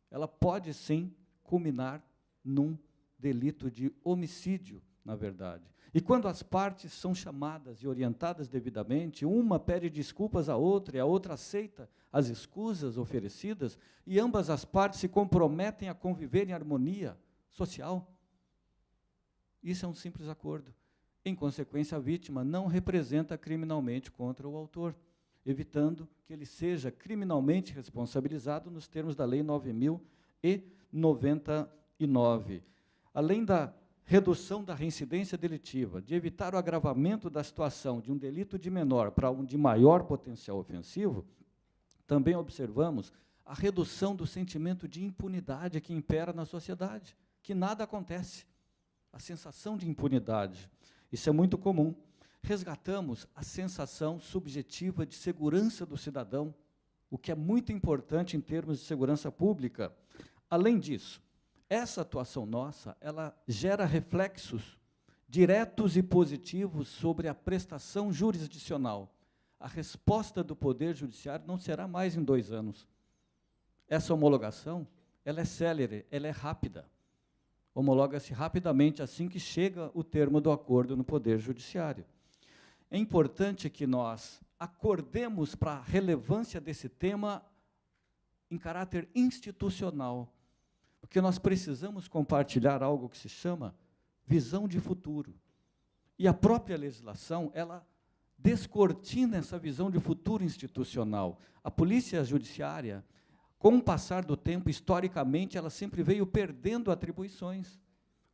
ela pode sim culminar num delito de homicídio, na verdade. E quando as partes são chamadas e orientadas devidamente, uma pede desculpas à outra e a outra aceita as escusas oferecidas, e ambas as partes se comprometem a conviver em harmonia social, isso é um simples acordo. Em consequência, a vítima não representa criminalmente contra o autor, evitando que ele seja criminalmente responsabilizado nos termos da Lei 9.099. Além da redução da reincidência delitiva, de evitar o agravamento da situação de um delito de menor para um de maior potencial ofensivo, também observamos a redução do sentimento de impunidade que impera na sociedade, que nada acontece. A sensação de impunidade, isso é muito comum. Resgatamos a sensação subjetiva de segurança do cidadão, o que é muito importante em termos de segurança pública. Além disso, essa atuação nossa, ela gera reflexos diretos e positivos sobre a prestação jurisdicional. A resposta do Poder Judiciário não será mais em 2 anos. Essa homologação, ela é célere, ela é rápida. Homologa-se rapidamente assim que chega o termo do acordo no Poder Judiciário. É importante que nós acordemos para a relevância desse tema em caráter institucional, porque nós precisamos compartilhar algo que se chama visão de futuro. E a própria legislação, ela descortina essa visão de futuro institucional. A Polícia Judiciária, com o passar do tempo, historicamente, ela sempre veio perdendo atribuições.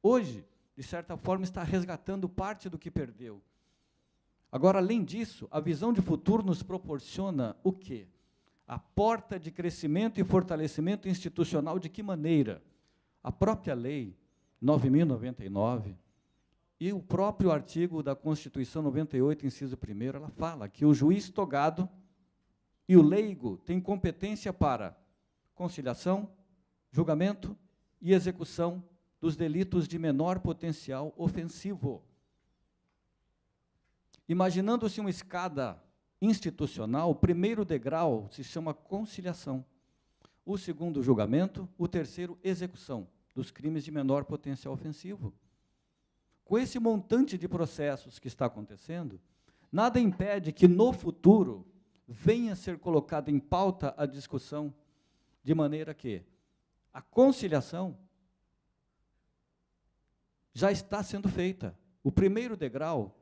Hoje, de certa forma, está resgatando parte do que perdeu. Agora, além disso, a visão de futuro nos proporciona o quê? A porta de crescimento e fortalecimento institucional de que maneira? A própria Lei 9.099, E o próprio artigo da Constituição 98, inciso 1º, ela fala que o juiz togado e o leigo têm competência para conciliação, julgamento e execução dos delitos de menor potencial ofensivo. Imaginando-se uma escada institucional, o primeiro degrau se chama conciliação, o segundo, julgamento, o terceiro, execução dos crimes de menor potencial ofensivo. Com esse montante de processos que está acontecendo, nada impede que, no futuro, venha a ser colocada em pauta a discussão, de maneira que a conciliação já está sendo feita. O primeiro degrau,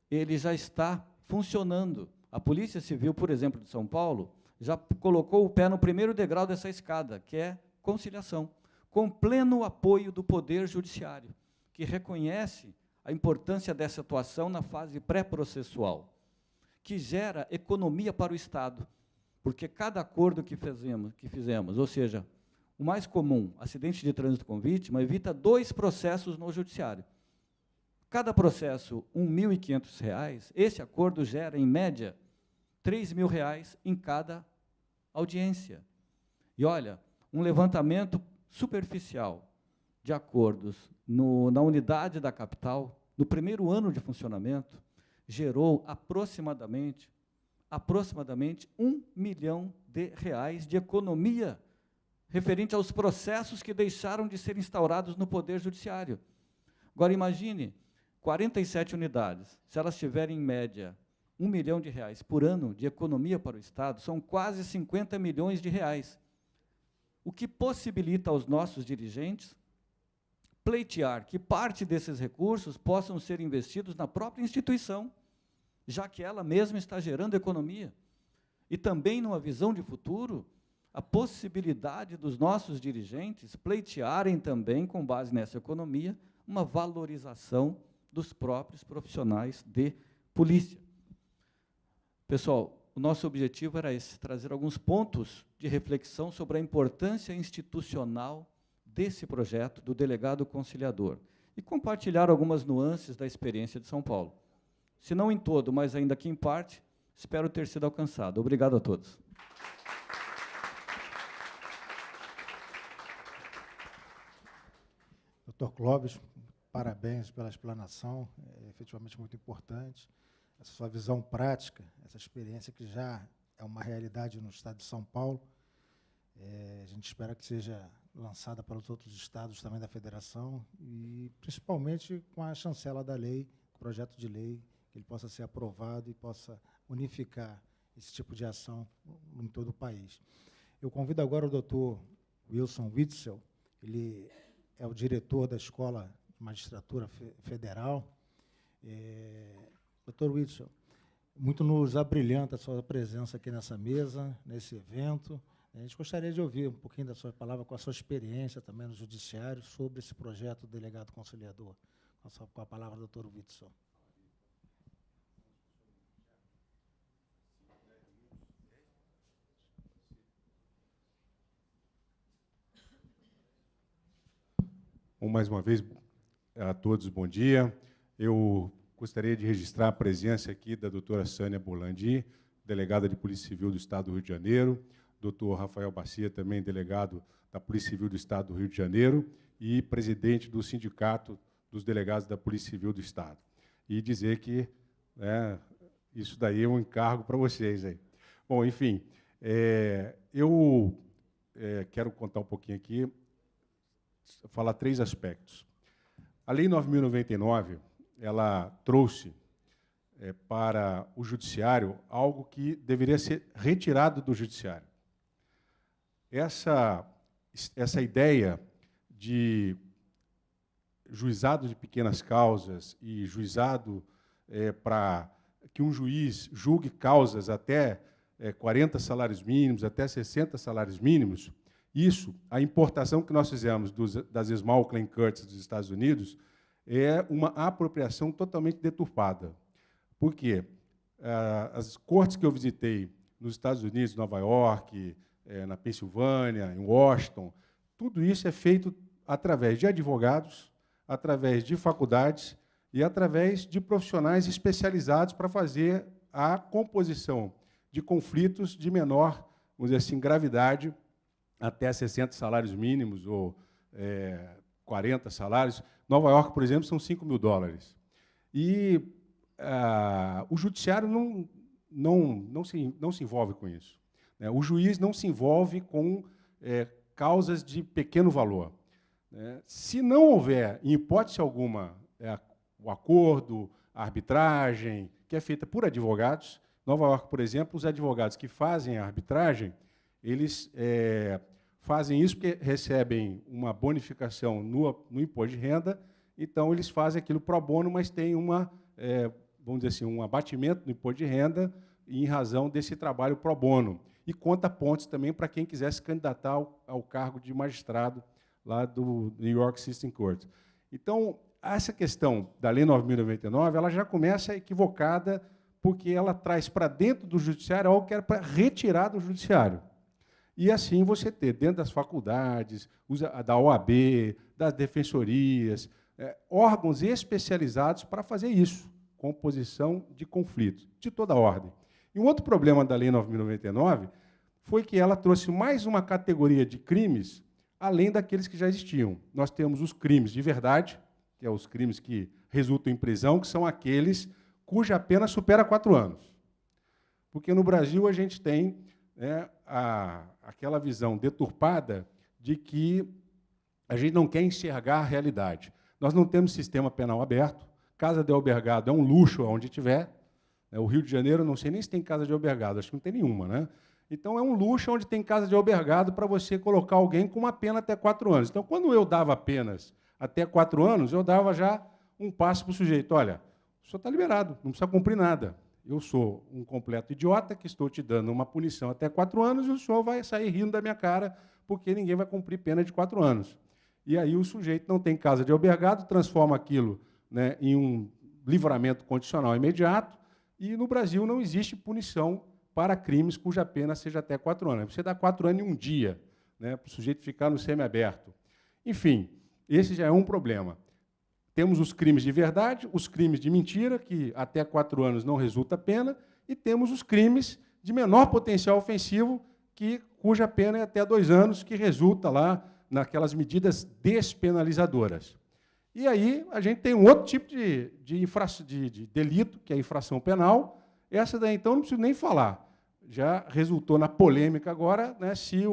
ele já está funcionando. A Polícia Civil, por exemplo, de São Paulo, já colocou o pé no primeiro degrau dessa escada, que é conciliação, com pleno apoio do Poder Judiciário, que reconhece a importância dessa atuação na fase pré-processual, que gera economia para o Estado, porque cada acordo que fizemos, ou seja, o mais comum, acidente de trânsito com vítima, evita 2 processos no Judiciário. Cada processo, R$ 1.500, esse acordo gera, em média, R$ 3.000 em cada audiência. E, olha, um levantamento superficial de acordos na unidade da capital, no primeiro ano de funcionamento, gerou aproximadamente R$ 1 milhão de economia referente aos processos que deixaram de ser instaurados no Poder Judiciário. Agora, imagine, 47 unidades, se elas tiverem, em média, R$ 1 milhão por ano de economia para o Estado, são quase R$ 50 milhões, o que possibilita aos nossos dirigentes pleitear que parte desses recursos possam ser investidos na própria instituição, já que ela mesma está gerando economia. E também, numa visão de futuro, a possibilidade dos nossos dirigentes pleitearem também, com base nessa economia, uma valorização dos próprios profissionais de polícia. Pessoal, o nosso objetivo era esse, trazer alguns pontos de reflexão sobre a importância institucional desse projeto do delegado conciliador e compartilhar algumas nuances da experiência de São Paulo. Se não em todo, mas ainda aqui em parte, espero ter sido alcançado. Obrigado a todos. Dr. Clóvis, parabéns pela explanação, é efetivamente muito importante. Essa sua visão prática, essa experiência que já é uma realidade no estado de São Paulo, a gente espera que seja lançada para os outros estados também da federação e, principalmente, com a chancela da lei, projeto de lei, que ele possa ser aprovado e possa unificar esse tipo de ação em todo o país. Eu convido agora o doutor Wilson Witzel, ele é o diretor da Escola de Magistratura Federal. Doutor Witzel, muito nos abrilhanta a sua presença aqui nessa mesa, nesse evento. A gente gostaria de ouvir um pouquinho da sua palavra, com a sua experiência também no Judiciário, sobre esse projeto do Delegado Conciliador. Com a palavra, doutor Witzel. Bom, mais uma vez, a todos, bom dia. Eu gostaria de registrar a presença aqui da doutora Sânia Bolandi, delegada de Polícia Civil do Estado do Rio de Janeiro, doutor Rafael Bacia, também delegado da Polícia Civil do Estado do Rio de Janeiro e presidente do Sindicato dos Delegados da Polícia Civil do Estado. E dizer que isso daí é um encargo para vocês aí. Bom, enfim, eu quero contar um pouquinho aqui, falar 3 aspectos. A Lei 9.099, ela trouxe para o Judiciário algo que deveria ser retirado do Judiciário. Essa ideia de juizado de pequenas causas e juizado para que um juiz julgue causas até 40 salários mínimos, até 60 salários mínimos, isso, a importação que nós fizemos das Small Claims Courts dos Estados Unidos, é uma apropriação totalmente deturpada. Por quê? As cortes que eu visitei nos Estados Unidos, Nova York, na Pensilvânia, em Washington, tudo isso é feito através de advogados, através de faculdades e através de profissionais especializados para fazer a composição de conflitos de menor, vamos dizer assim, gravidade, até 60 salários mínimos ou 40 salários. Nova York, por exemplo, são $5.000. E o judiciário não se envolve com isso, né? O juiz não se envolve com causas de pequeno valor, né? Se não houver, em hipótese alguma, o acordo, a arbitragem, que é feita por advogados. Nova York, por exemplo, os advogados que fazem a arbitragem, eles fazem isso porque recebem uma bonificação no imposto de renda, então eles fazem aquilo pro bono, mas tem vamos dizer assim, um abatimento no imposto de renda em razão desse trabalho pro bono. E conta pontos também para quem quiser se candidatar ao cargo de magistrado lá do New York System Court. Então, essa questão da Lei 9.099, ela já começa equivocada, porque ela traz para dentro do judiciário algo que era para retirar do judiciário. E assim você ter, dentro das faculdades, da OAB, das defensorias, órgãos especializados para fazer isso, composição de conflitos, de toda ordem. E um outro problema da Lei 9.099 foi que ela trouxe mais uma categoria de crimes, além daqueles que já existiam. Nós temos os crimes de verdade, que são os crimes que resultam em prisão, que são aqueles cuja pena supera 4 anos. Porque no Brasil a gente tem aquela visão deturpada de que a gente não quer enxergar a realidade. Nós não temos sistema penal aberto, casa de albergado é um luxo onde tiver. O Rio de Janeiro, não sei nem se tem casa de albergado, acho que não tem nenhuma, né? Então, é um luxo onde tem casa de albergado para você colocar alguém com uma pena até 4 anos. Então, quando eu dava penas até 4 anos, eu dava já um passo para o sujeito. Olha, o senhor está liberado, não precisa cumprir nada. Eu sou um completo idiota que estou te dando uma punição até 4 anos e o senhor vai sair rindo da minha cara porque ninguém vai cumprir pena de 4 anos. E aí o sujeito não tem casa de albergado, transforma aquilo, né, em um livramento condicional imediato, e no Brasil não existe punição para crimes cuja pena seja até 4 anos. Você dá 4 anos em um dia, né, para o sujeito ficar no semiaberto. Enfim, esse já é um problema. Temos os crimes de verdade, os crimes de mentira, que até 4 anos não resulta pena, e temos os crimes de menor potencial ofensivo, cuja pena é até 2 anos, que resulta lá naquelas medidas despenalizadoras. E aí a gente tem um outro tipo de delito, que é a infração penal. Essa daí, então, não preciso nem falar. Já resultou na polêmica agora, né, se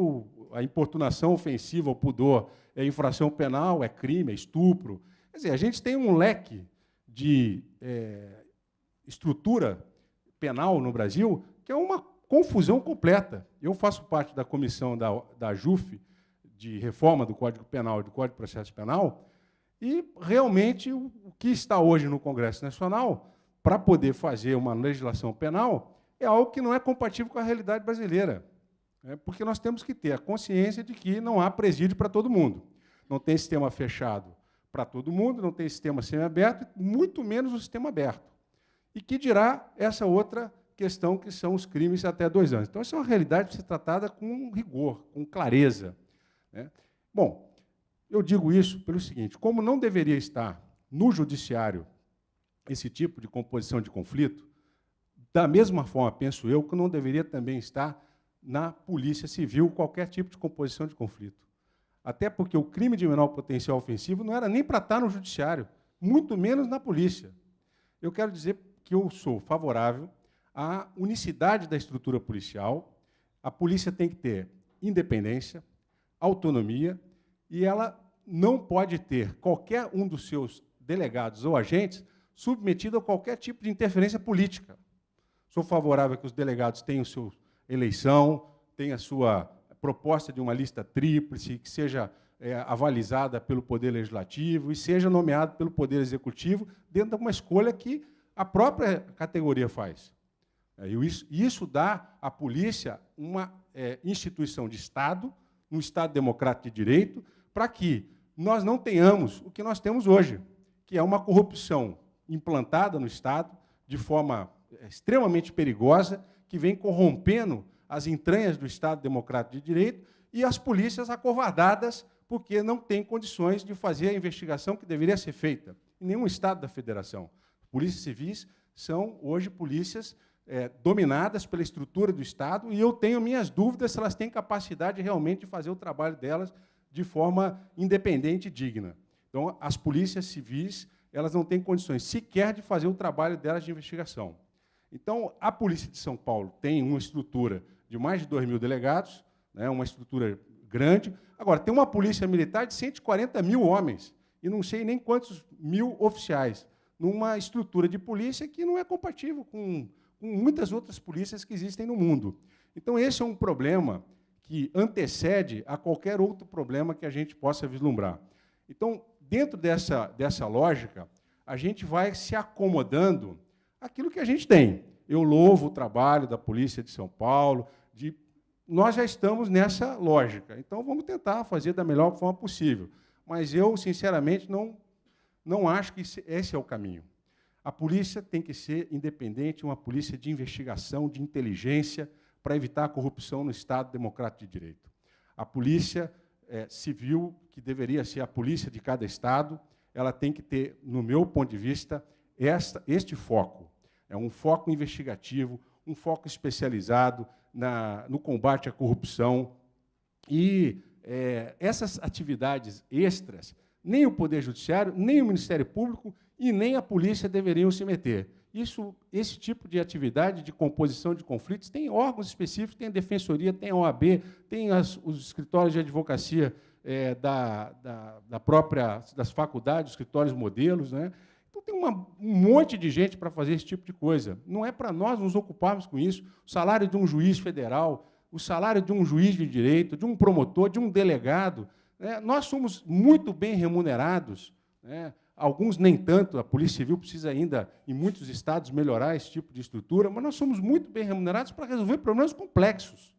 a importunação ofensiva ao pudor é infração penal, é crime, é estupro. Quer dizer, a gente tem um leque de estrutura penal no Brasil que é uma confusão completa. Eu faço parte da comissão da JUF, de reforma do Código Penal e do Código de Processo Penal, e, realmente, o que está hoje no Congresso Nacional, para poder fazer uma legislação penal, é algo que não é compatível com a realidade brasileira. Porque nós temos que ter a consciência de que não há presídio para todo mundo. Não tem sistema fechado para todo mundo, não tem sistema semiaberto, muito menos o sistema aberto. E que dirá essa outra questão, que são os crimes até 2 anos. Então, essa é uma realidade que precisa ser tratada com rigor, com clareza, né? Bom, eu digo isso pelo seguinte: como não deveria estar no judiciário esse tipo de composição de conflito, da mesma forma, penso eu, que não deveria também estar na Polícia Civil qualquer tipo de composição de conflito. Até porque o crime de menor potencial ofensivo não era nem para estar no judiciário, muito menos na polícia. Eu quero dizer que eu sou favorável à unicidade da estrutura policial. A polícia tem que ter independência, autonomia, e ela não pode ter qualquer um dos seus delegados ou agentes submetido a qualquer tipo de interferência política. Sou favorável a que os delegados tenham sua eleição, tenham a sua proposta de uma lista tríplice, que seja avalizada pelo Poder Legislativo e seja nomeado pelo Poder Executivo dentro de uma escolha que a própria categoria faz. Isso dá à polícia uma instituição de Estado, um Estado democrático de direito, para que nós não tenhamos o que nós temos hoje, que é uma corrupção implantada no Estado de forma extremamente perigosa, que vem corrompendo as entranhas do Estado democrático de direito, e as polícias acovardadas porque não tem condições de fazer a investigação que deveria ser feita em nenhum estado da federação. Polícias civis são, hoje, polícias dominadas pela estrutura do Estado, e eu tenho minhas dúvidas se elas têm capacidade realmente de fazer o trabalho delas de forma independente e digna. Então, as polícias civis, elas não têm condições sequer de fazer o trabalho delas de investigação. Então, a Polícia de São Paulo tem uma estrutura de mais de 2.000 delegados, né, uma estrutura grande. Agora, tem uma polícia militar de 140 mil homens, e não sei nem quantos mil oficiais, numa estrutura de polícia que não é compatível com muitas outras polícias que existem no mundo. Então, esse é um problema que antecede a qualquer outro problema que a gente possa vislumbrar. Então, dentro dessa lógica, a gente vai se acomodando àquilo que a gente tem. Eu louvo o trabalho da Polícia de São Paulo, nós já estamos nessa lógica, então vamos tentar fazer da melhor forma possível. Mas eu, sinceramente, não acho que esse é o caminho. A polícia tem que ser independente, uma polícia de investigação, de inteligência, para evitar a corrupção no Estado democrático de direito. A polícia civil, que deveria ser a polícia de cada Estado, ela tem que ter, no meu ponto de vista, este foco. É um foco investigativo, um foco especializado no combate à corrupção. E essas atividades extras, nem o Poder Judiciário, nem o Ministério Público e nem a polícia deveriam se meter. Esse tipo de atividade de composição de conflitos tem órgãos específicos, tem a Defensoria, tem a OAB, tem os escritórios de advocacia das faculdades, escritórios modelos, né? Então, tem um monte de gente para fazer esse tipo de coisa. Não é para nós nos ocuparmos com isso. O salário de um juiz federal, o salário de um juiz de direito, de um promotor, de um delegado, né? Nós somos muito bem remunerados, né? Alguns nem tanto, a Polícia Civil precisa ainda, em muitos estados, melhorar esse tipo de estrutura, mas nós somos muito bem remunerados para resolver problemas complexos,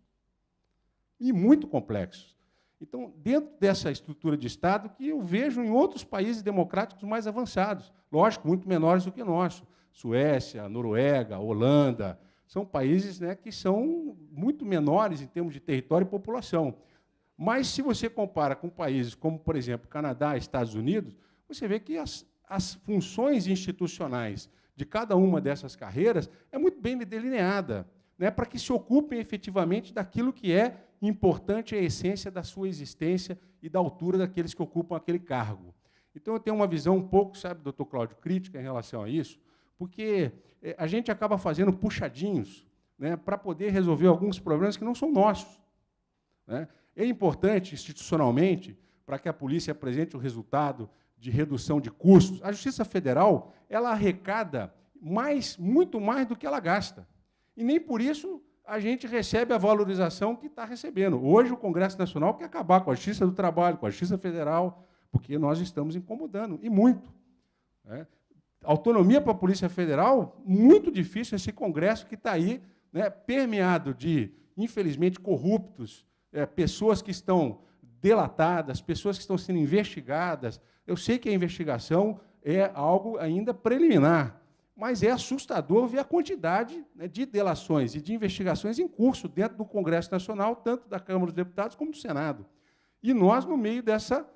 e muito complexos. Então, dentro dessa estrutura de Estado, que eu vejo em outros países democráticos mais avançados, lógico, muito menores do que o nosso, Suécia, Noruega, Holanda, são países, né, que são muito menores em termos de território e população. Mas, se você compara com países como, por exemplo, Canadá, Estados Unidos, você vê que as funções institucionais de cada uma dessas carreiras é muito bem delineada, né, para que se ocupem efetivamente daquilo que é importante, a essência da sua existência e da altura daqueles que ocupam aquele cargo. Então, eu tenho uma visão um pouco, sabe, doutor Cláudio, crítica em relação a isso, porque a gente acaba fazendo puxadinhos, né, para poder resolver alguns problemas que não são nossos, né. É importante, institucionalmente, para que a polícia apresente o resultado de redução de custos. A Justiça Federal, ela arrecada muito mais do que ela gasta. E nem por isso a gente recebe a valorização que está recebendo. Hoje, o Congresso Nacional quer acabar com a Justiça do Trabalho, com a Justiça Federal, porque nós estamos incomodando, e muito, né? Autonomia para a Polícia Federal, muito difícil esse Congresso que está aí, né, permeado de, infelizmente, corruptos, pessoas que estão delatadas, pessoas que estão sendo investigadas. Eu sei que a investigação é algo ainda preliminar, mas é assustador ver a quantidade, né, de delações e de investigações em curso dentro do Congresso Nacional, tanto da Câmara dos Deputados como do Senado. E nós, no meio dessa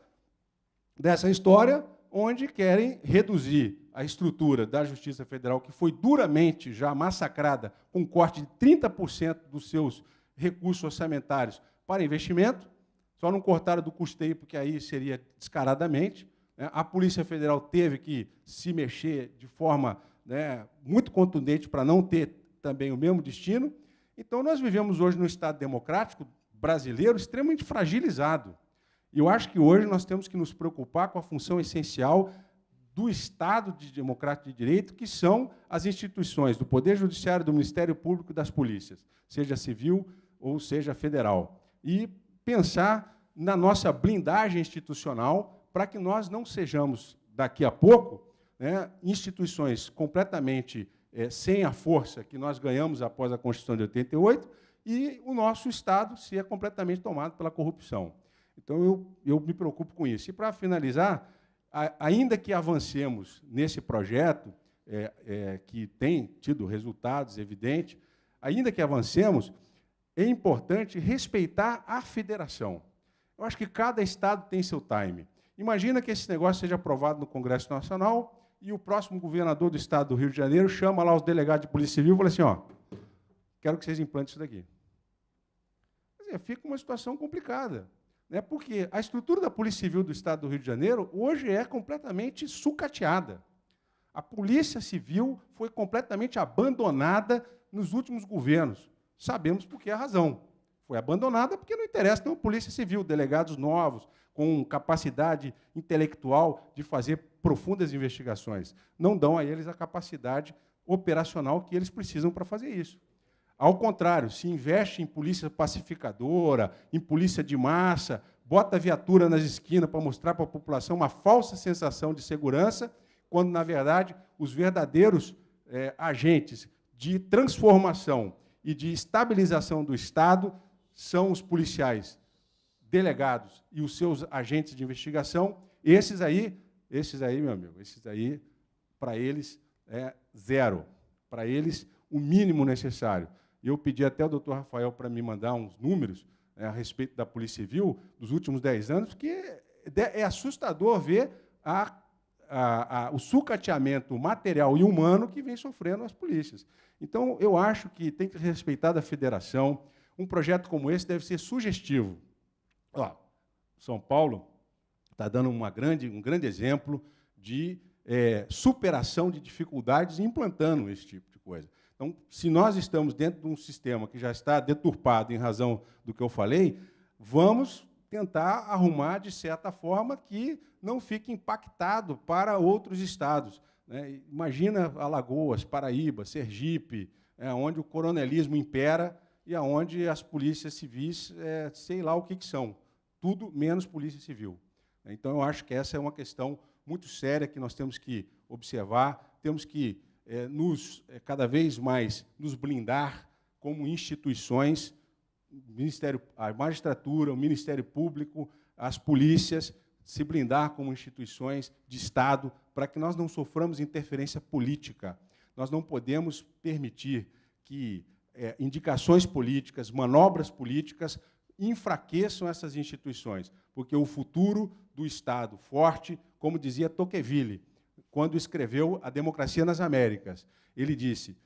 história, onde querem reduzir a estrutura da Justiça Federal, que foi duramente já massacrada, com um corte de 30% dos seus recursos orçamentários para investimento, só não cortaram do custeio, porque aí seria descaradamente. A Polícia Federal teve que se mexer de forma, né, muito contundente para não ter também o mesmo destino. Então, nós vivemos hoje num Estado democrático brasileiro extremamente fragilizado. E eu acho que hoje nós temos que nos preocupar com a função essencial do Estado democrático de direito, que são as instituições do Poder Judiciário, do Ministério Público e das polícias, seja civil ou seja federal. E pensar na nossa blindagem institucional para que nós não sejamos, daqui a pouco, né, instituições completamente sem a força que nós ganhamos após a Constituição de 88 e o nosso Estado ser completamente tomado pela corrupção. Então, eu me preocupo com isso. E, para finalizar, ainda que avancemos nesse projeto, que tem tido resultados evidentes, ainda que avancemos, é importante respeitar a federação. Eu acho que cada estado tem seu time. Imagina que esse negócio seja aprovado no Congresso Nacional e o próximo governador do estado do Rio de Janeiro chama lá os delegados de Polícia Civil e fala assim, ó, quero que vocês implantem isso daqui. Quer dizer, fica uma situação complicada, né? Porque a estrutura da Polícia Civil do estado do Rio de Janeiro hoje é completamente sucateada. A Polícia Civil foi completamente abandonada nos últimos governos. Sabemos por que a razão. Foi abandonada porque não interessa ter uma Polícia Civil, delegados novos, com capacidade intelectual de fazer profundas investigações. Não dão a eles a capacidade operacional que eles precisam para fazer isso. Ao contrário, se investe em polícia pacificadora, em polícia de massa, bota a viatura nas esquinas para mostrar para a população uma falsa sensação de segurança, quando, na verdade, os verdadeiros agentes de transformação e de estabilização do Estado são os policiais delegados e os seus agentes de investigação. Esses aí, meu amigo, esses aí, para eles, é zero. Para eles, o mínimo necessário. E eu pedi até ao doutor Rafael para me mandar uns números a respeito da Polícia Civil dos últimos 10 anos, porque é assustador ver o sucateamento material e humano que vem sofrendo as polícias. Então, eu acho que tem que respeitar a federação. Um projeto como esse deve ser sugestivo. Ó, São Paulo está dando um grande exemplo de superação de dificuldades e implantando esse tipo de coisa. Então, se nós estamos dentro de um sistema que já está deturpado em razão do que eu falei, vamos tentar arrumar, de certa forma, que não fique impactado para outros estados, né? Imagina Alagoas, Paraíba, Sergipe, onde o coronelismo impera e onde as polícias civis, sei lá o que são, tudo menos polícia civil. Então, eu acho que essa é uma questão muito séria que nós temos que observar, temos que cada vez mais nos blindar como instituições, a magistratura, o Ministério Público, as polícias, se blindar como instituições de Estado, para que nós não soframos interferência política. Nós não podemos permitir que indicações políticas, manobras políticas, enfraqueçam essas instituições, porque o futuro do Estado forte, como dizia Tocqueville, quando escreveu A Democracia nas Américas, ele disse,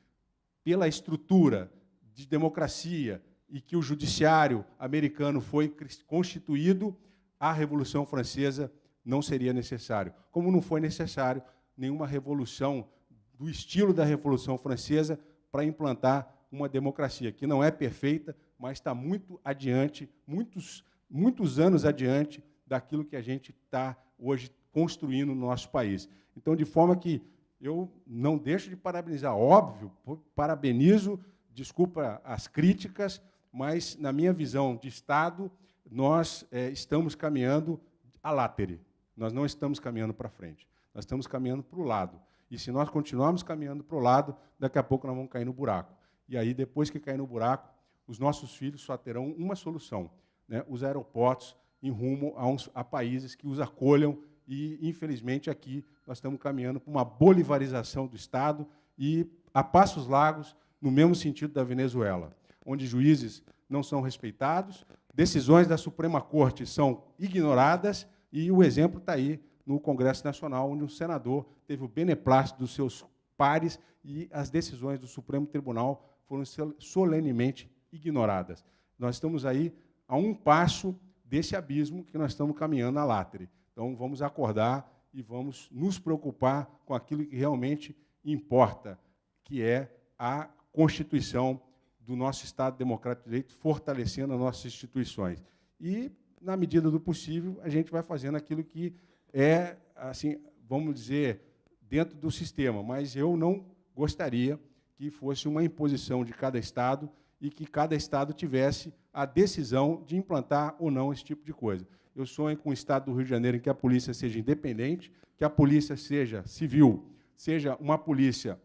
pela estrutura de democracia e que o judiciário americano foi constituído, a Revolução Francesa não seria necessário. Como não foi necessário nenhuma revolução do estilo da Revolução Francesa para implantar uma democracia, que não é perfeita, mas está muito adiante, muitos anos adiante daquilo que a gente está hoje construindo no nosso país. Então, de forma que eu não deixo de parabenizar, óbvio, parabenizo, desculpa as críticas, mas, na minha visão de Estado, nós estamos caminhando a látere. Nós não estamos caminhando para frente. Nós estamos caminhando para o lado. E, se nós continuarmos caminhando para o lado, daqui a pouco nós vamos cair no buraco. E aí, depois que cair no buraco, os nossos filhos só terão uma solução, né? Os aeroportos em rumo a países que os acolham. E, infelizmente, aqui nós estamos caminhando para uma bolivarização do Estado e a passos largos, no mesmo sentido da Venezuela, onde juízes não são respeitados, decisões da Suprema Corte são ignoradas, e o exemplo está aí no Congresso Nacional, onde um senador teve o beneplácito dos seus pares e as decisões do Supremo Tribunal foram solenemente ignoradas. Nós estamos aí a um passo desse abismo que nós estamos caminhando à látere. Então, vamos acordar e vamos nos preocupar com aquilo que realmente importa, que é a Constituição do nosso Estado Democrático de Direito, fortalecendo as nossas instituições. E, na medida do possível, a gente vai fazendo aquilo que é, assim, vamos dizer, dentro do sistema, mas eu não gostaria que fosse uma imposição de cada Estado e que cada Estado tivesse a decisão de implantar ou não esse tipo de coisa. Eu sonho com o Estado do Rio de Janeiro em que a polícia seja independente, que a polícia seja civil, seja uma polícia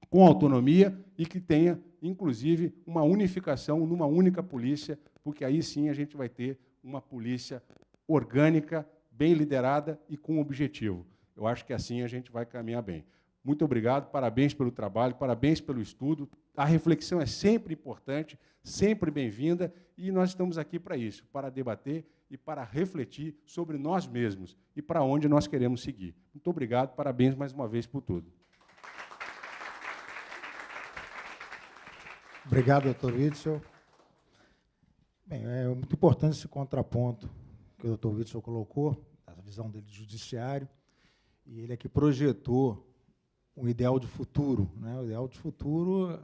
com autonomia e que tenha, inclusive, uma unificação numa única polícia, porque aí sim a gente vai ter uma polícia orgânica, bem liderada e com objetivo. Eu acho que assim a gente vai caminhar bem. Muito obrigado, parabéns pelo trabalho, parabéns pelo estudo. A reflexão é sempre importante, sempre bem-vinda, e nós estamos aqui para isso, para debater e para refletir sobre nós mesmos e para onde nós queremos seguir. Muito obrigado, parabéns mais uma vez por tudo. Obrigado, doutor Witzel. Bem, é muito importante esse contraponto que o doutor Witzel colocou, a visão dele de judiciário, e ele aqui projetou um ideal de futuro, né? O ideal de futuro,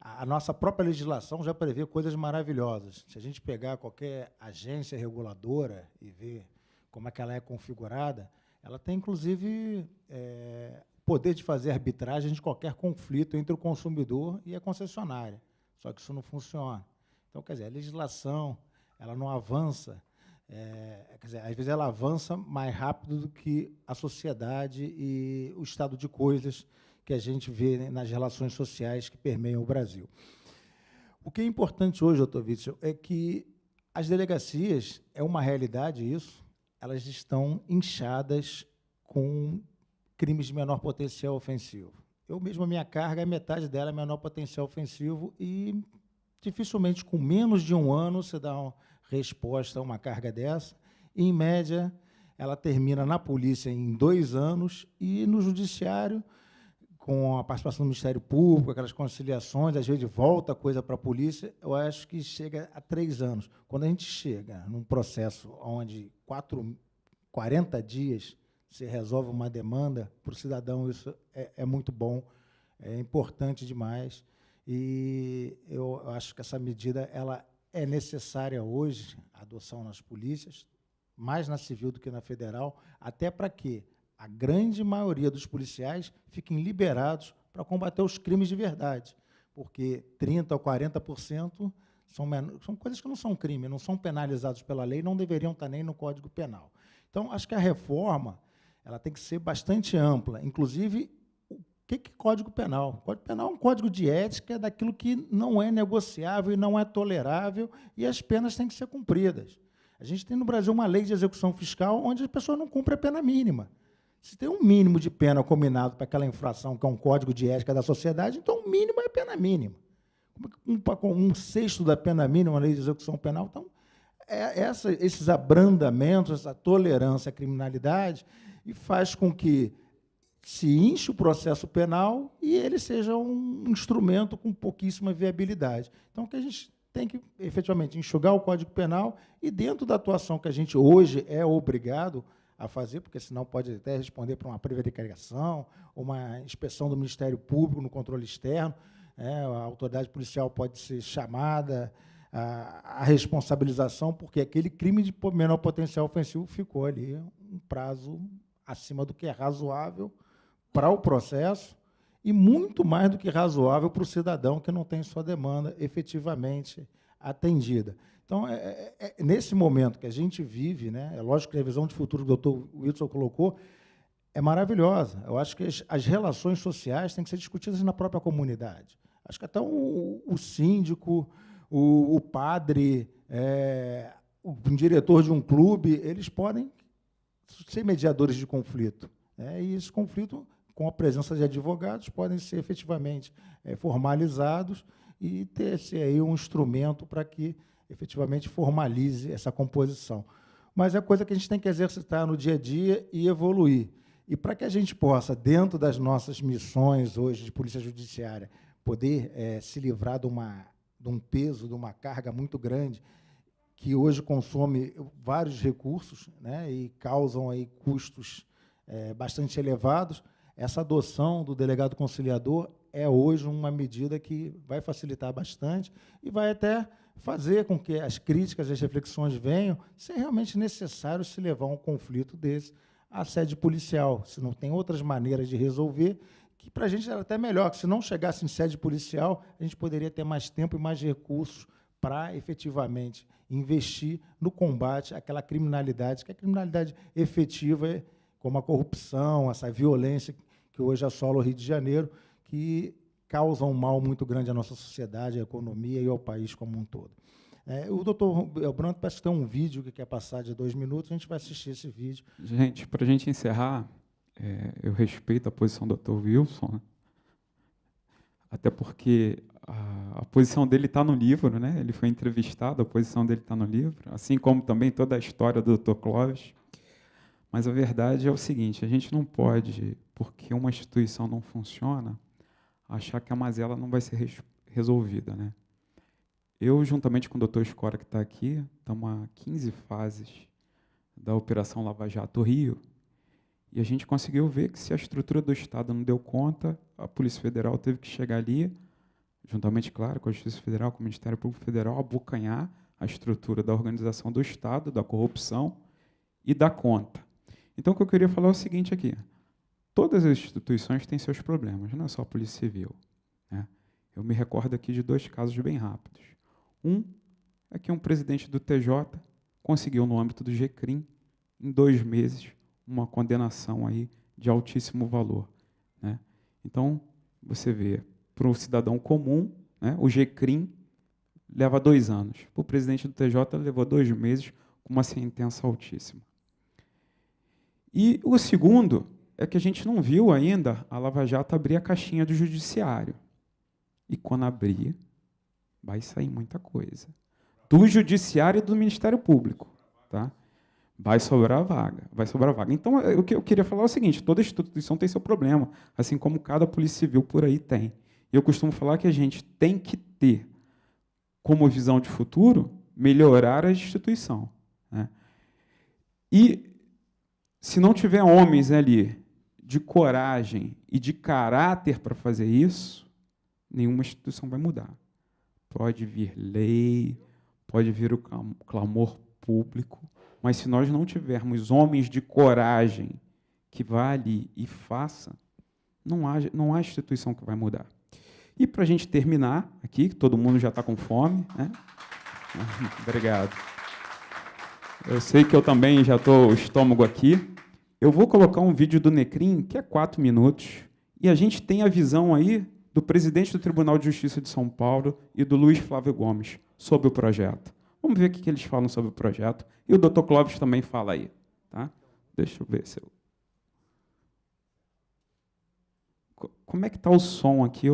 a nossa própria legislação já prevê coisas maravilhosas. Se a gente pegar qualquer agência reguladora e ver como é que ela é configurada, ela tem, inclusive, poder de fazer arbitragem de qualquer conflito entre o consumidor e a concessionária. Só que isso não funciona. Então, quer dizer, a legislação ela não avança, quer dizer, às vezes ela avança mais rápido do que a sociedade e o estado de coisas que a gente vê nas relações sociais que permeiam o Brasil. O que é importante hoje, doutor Witzel, é que as delegacias, é uma realidade isso, elas estão inchadas com crimes de menor potencial ofensivo. Eu mesmo, a minha carga, metade dela é menor potencial ofensivo e dificilmente, com menos de um ano, você dá uma resposta a uma carga dessa. E, em média, ela termina na polícia em 2 anos e no judiciário, com a participação do Ministério Público, aquelas conciliações, às vezes volta a coisa para a polícia, eu acho que chega a 3 anos. Quando a gente chega num processo onde 40 dias se resolve uma demanda, para o cidadão isso é muito bom, é importante demais, e eu acho que essa medida ela é necessária hoje, a adoção nas polícias, mais na civil do que na federal, até para que a grande maioria dos policiais fiquem liberados para combater os crimes de verdade, porque 30% ou 40% são coisas que não são crime, não são penalizados pela lei, não deveriam estar nem no Código Penal. Então, acho que a reforma ela tem que ser bastante ampla, inclusive, o que é Código Penal? O Código Penal é um código de ética daquilo que não é negociável e não é tolerável, e as penas têm que ser cumpridas. A gente tem no Brasil uma lei de execução fiscal onde a pessoa não cumpre a pena mínima. Se tem um mínimo de pena combinado para aquela infração, que é um código de ética da sociedade, então o mínimo é a pena mínima. Um sexto da pena mínima, uma lei de execução penal, então, esses abrandamentos, essa tolerância à criminalidade, e faz com que se enche o processo penal e ele seja um instrumento com pouquíssima viabilidade. Então, que a gente tem que, efetivamente, enxugar o Código Penal e, dentro da atuação que a gente hoje é obrigado a fazer, porque senão pode até responder para uma prevaricação, uma inspeção do Ministério Público no controle externo, a autoridade policial pode ser chamada, a responsabilização, porque aquele crime de menor potencial ofensivo ficou ali um prazo acima do que é razoável para o processo e muito mais do que razoável para o cidadão que não tem sua demanda efetivamente atendida. Então, nesse momento que a gente vive, né, é lógico que a visão de futuro que o doutor Witzel colocou é maravilhosa. Eu acho que as relações sociais têm que ser discutidas na própria comunidade. Acho que até o síndico, o padre, um diretor de um clube, eles podem ser mediadores de conflito, né? E esse conflito, com a presença de advogados, podem ser efetivamente formalizados e ter-se aí um instrumento para que efetivamente formalize essa composição. Mas é coisa que a gente tem que exercitar no dia a dia e evoluir. E para que a gente possa, dentro das nossas missões hoje de polícia judiciária, poder se livrar de um peso, de uma carga muito grande, que hoje consome vários recursos, né, e causam aí custos bastante elevados, essa adoção do delegado conciliador é hoje uma medida que vai facilitar bastante e vai até fazer com que as críticas, as reflexões venham, se é realmente necessário se levar um conflito desse à sede policial, se não tem outras maneiras de resolver, que para a gente era até melhor, que se não chegasse em sede policial, a gente poderia ter mais tempo e mais recursos para efetivamente investir no combate àquela criminalidade, que é a criminalidade efetiva, como a corrupção, essa violência que hoje assola o Rio de Janeiro, que causa um mal muito grande à nossa sociedade, à economia e ao país como um todo. O doutor Elbranto parece que tem um vídeo que quer passar de 2 minutos, a gente vai assistir esse vídeo. Gente, para a gente encerrar, eu respeito a posição do Dr. Wilson, né? Até porque a posição dele está no livro, né? Ele foi entrevistado, a posição dele está no livro, assim como também toda a história do Dr. Clóvis. Mas a verdade é o seguinte, a gente não pode, porque uma instituição não funciona, achar que a mazela não vai ser resolvida, né? Eu, juntamente com o Dr. Escora, que está aqui, estamos há 15 fases da Operação Lava Jato Rio, e a gente conseguiu ver que, se a estrutura do Estado não deu conta, a Polícia Federal teve que chegar ali, juntamente, claro, com a Justiça Federal, com o Ministério Público Federal, abocanhar a estrutura da organização do Estado, da corrupção e da conta. Então, o que eu queria falar é o seguinte aqui. Todas as instituições têm seus problemas, não é só a Polícia Civil, né? Eu me recordo aqui de 2 casos bem rápidos. Um é que um presidente do TJ conseguiu, no âmbito do GCRIM, em 2 meses, uma condenação aí de altíssimo valor, né? Então, você vê, para um cidadão comum, né, o GCRIM leva 2 anos. Para o presidente do TJ, levou 2 meses com uma sentença altíssima. E o segundo é que a gente não viu ainda a Lava Jato abrir a caixinha do judiciário. E quando abrir, vai sair muita coisa. Do judiciário e do Ministério Público, tá? Vai sobrar vaga, vai sobrar vaga. Então, o que eu queria falar é o seguinte, toda instituição tem seu problema, assim como cada polícia civil por aí tem. E eu costumo falar que a gente tem que ter, como visão de futuro, melhorar a instituição, né? E, se não tiver homens ali de coragem e de caráter para fazer isso, nenhuma instituição vai mudar. Pode vir lei, pode vir o clamor público, mas se nós não tivermos homens de coragem que vá ali e faça, não há instituição que vai mudar. E, para a gente terminar aqui, que todo mundo já está com fome, né? Obrigado. Eu sei que eu também já estou o estômago aqui. Eu vou colocar um vídeo do Necrim, que é 4 minutos, e a gente tem a visão aí do presidente do Tribunal de Justiça de São Paulo e do Luiz Flávio Gomes sobre o projeto. Vamos ver o que eles falam sobre o projeto. E o Dr. Clóvis também fala aí, tá? Deixa eu ver se eu... Como é que está o som aqui?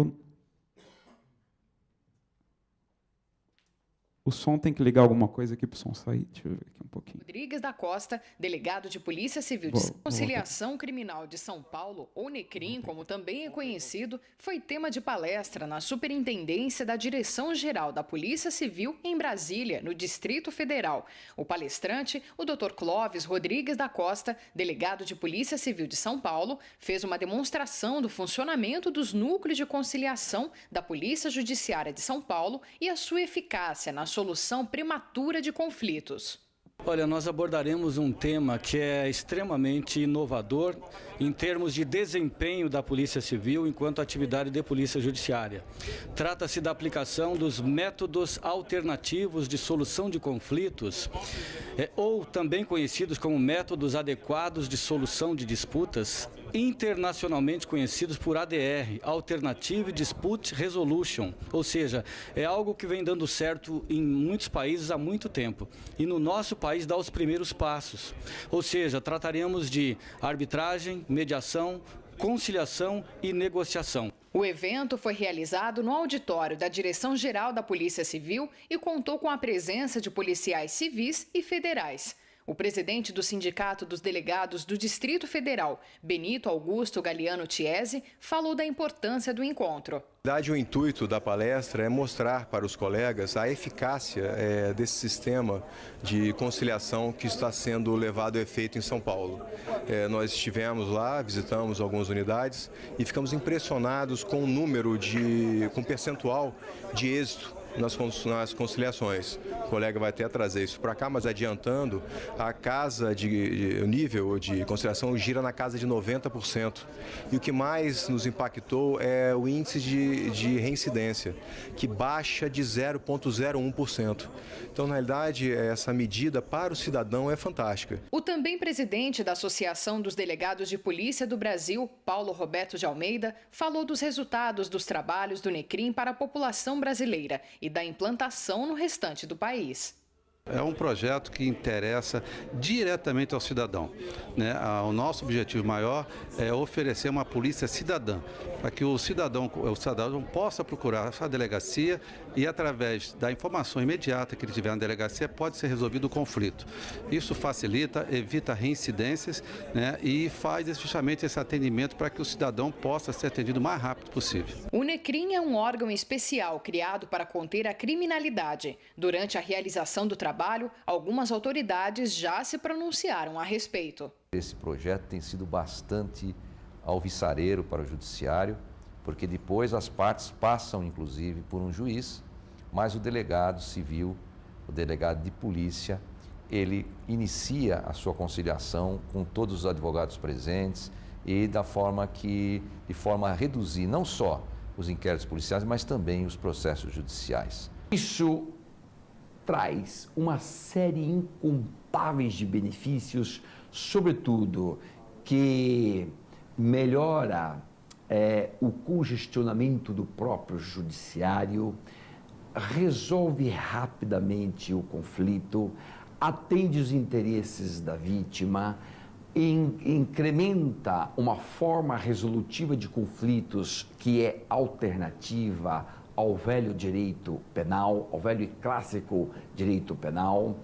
O som tem que ligar alguma coisa aqui para o som sair. Deixa eu ver aqui um pouquinho. Rodrigues da Costa, delegado de Polícia Civil de Conciliação Criminal de São Paulo, ou Necrim, como também é conhecido, foi tema de palestra na Superintendência da Direção-Geral da Polícia Civil em Brasília, no Distrito Federal. O palestrante, o Dr. Clóvis Rodrigues da Costa, delegado de Polícia Civil de São Paulo, fez uma demonstração do funcionamento dos núcleos de conciliação da Polícia Judiciária de São Paulo e a sua eficácia na solução prematura de conflitos. Olha, nós abordaremos um tema que é extremamente inovador em termos de desempenho da Polícia Civil enquanto atividade de Polícia Judiciária. Trata-se da aplicação dos métodos alternativos de solução de conflitos, ou também conhecidos como métodos adequados de solução de disputas, internacionalmente conhecidos por ADR, Alternative Dispute Resolution, ou seja, é algo que vem dando certo em muitos países há muito tempo, e no nosso país dá os primeiros passos, ou seja, trataremos de arbitragem, mediação, conciliação e negociação. O evento foi realizado no auditório da Direção-Geral da Polícia Civil e contou com a presença de policiais civis e federais. O presidente do Sindicato dos Delegados do Distrito Federal, Benito Augusto Galiano Tiese, falou da importância do encontro. O intuito da palestra é mostrar para os colegas a eficácia desse sistema de conciliação que está sendo levado a efeito em São Paulo. Nós estivemos lá, visitamos algumas unidades e ficamos impressionados com o número com o percentual de êxito nas conciliações. O colega vai até trazer isso para cá, mas adiantando, o nível de conciliação gira na casa de 90%. E o que mais nos impactou é o índice de reincidência, que baixa de 0,01%. Então, na realidade, essa medida para o cidadão é fantástica. O também presidente da Associação dos Delegados de Polícia do Brasil, Paulo Roberto de Almeida, falou dos resultados dos trabalhos do Necrim para a população brasileira e da implantação no restante do país. É um projeto que interessa diretamente ao cidadão, né? O nosso objetivo maior é oferecer uma polícia cidadã, para que o cidadão possa procurar a delegacia e, através da informação imediata que ele tiver na delegacia, pode ser resolvido o conflito. Isso facilita, evita reincidências, né? E faz justamente esse atendimento para que o cidadão possa ser atendido o mais rápido possível. O NECRIM é um órgão especial criado para conter a criminalidade. Durante a realização do trabalho, algumas autoridades já se pronunciaram a respeito. Esse projeto tem sido bastante alvissareiro para o judiciário, porque depois as partes passam, inclusive, por um juiz, mas o delegado civil, o delegado de polícia, ele inicia a sua conciliação com todos os advogados presentes e de forma a reduzir não só os inquéritos policiais, mas também os processos judiciais. Isso traz uma série incontáveis de benefícios, sobretudo que melhora o congestionamento do próprio judiciário, resolve rapidamente o conflito, atende os interesses da vítima, incrementa uma forma resolutiva de conflitos que é alternativa ao velho direito penal, ao velho e clássico direito penal.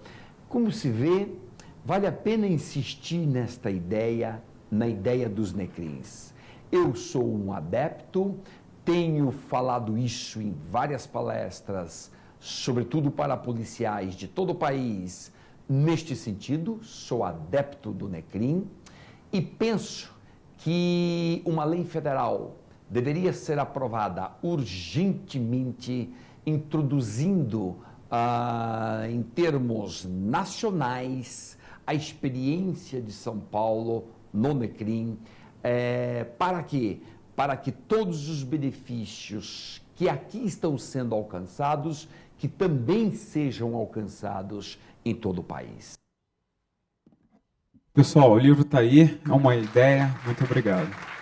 Como se vê, vale a pena insistir nesta ideia, na ideia dos NECRIMs. Eu sou um adepto, tenho falado isso em várias palestras, sobretudo para policiais de todo o país. Neste sentido, sou adepto do NECRIM e penso que uma lei federal deveria ser aprovada urgentemente, introduzindo em termos nacionais a experiência de São Paulo no NECRIM, para quê? Para que todos os benefícios que aqui estão sendo alcançados, que também sejam alcançados em todo o país. Pessoal, o livro está aí, é uma ideia. Muito obrigado.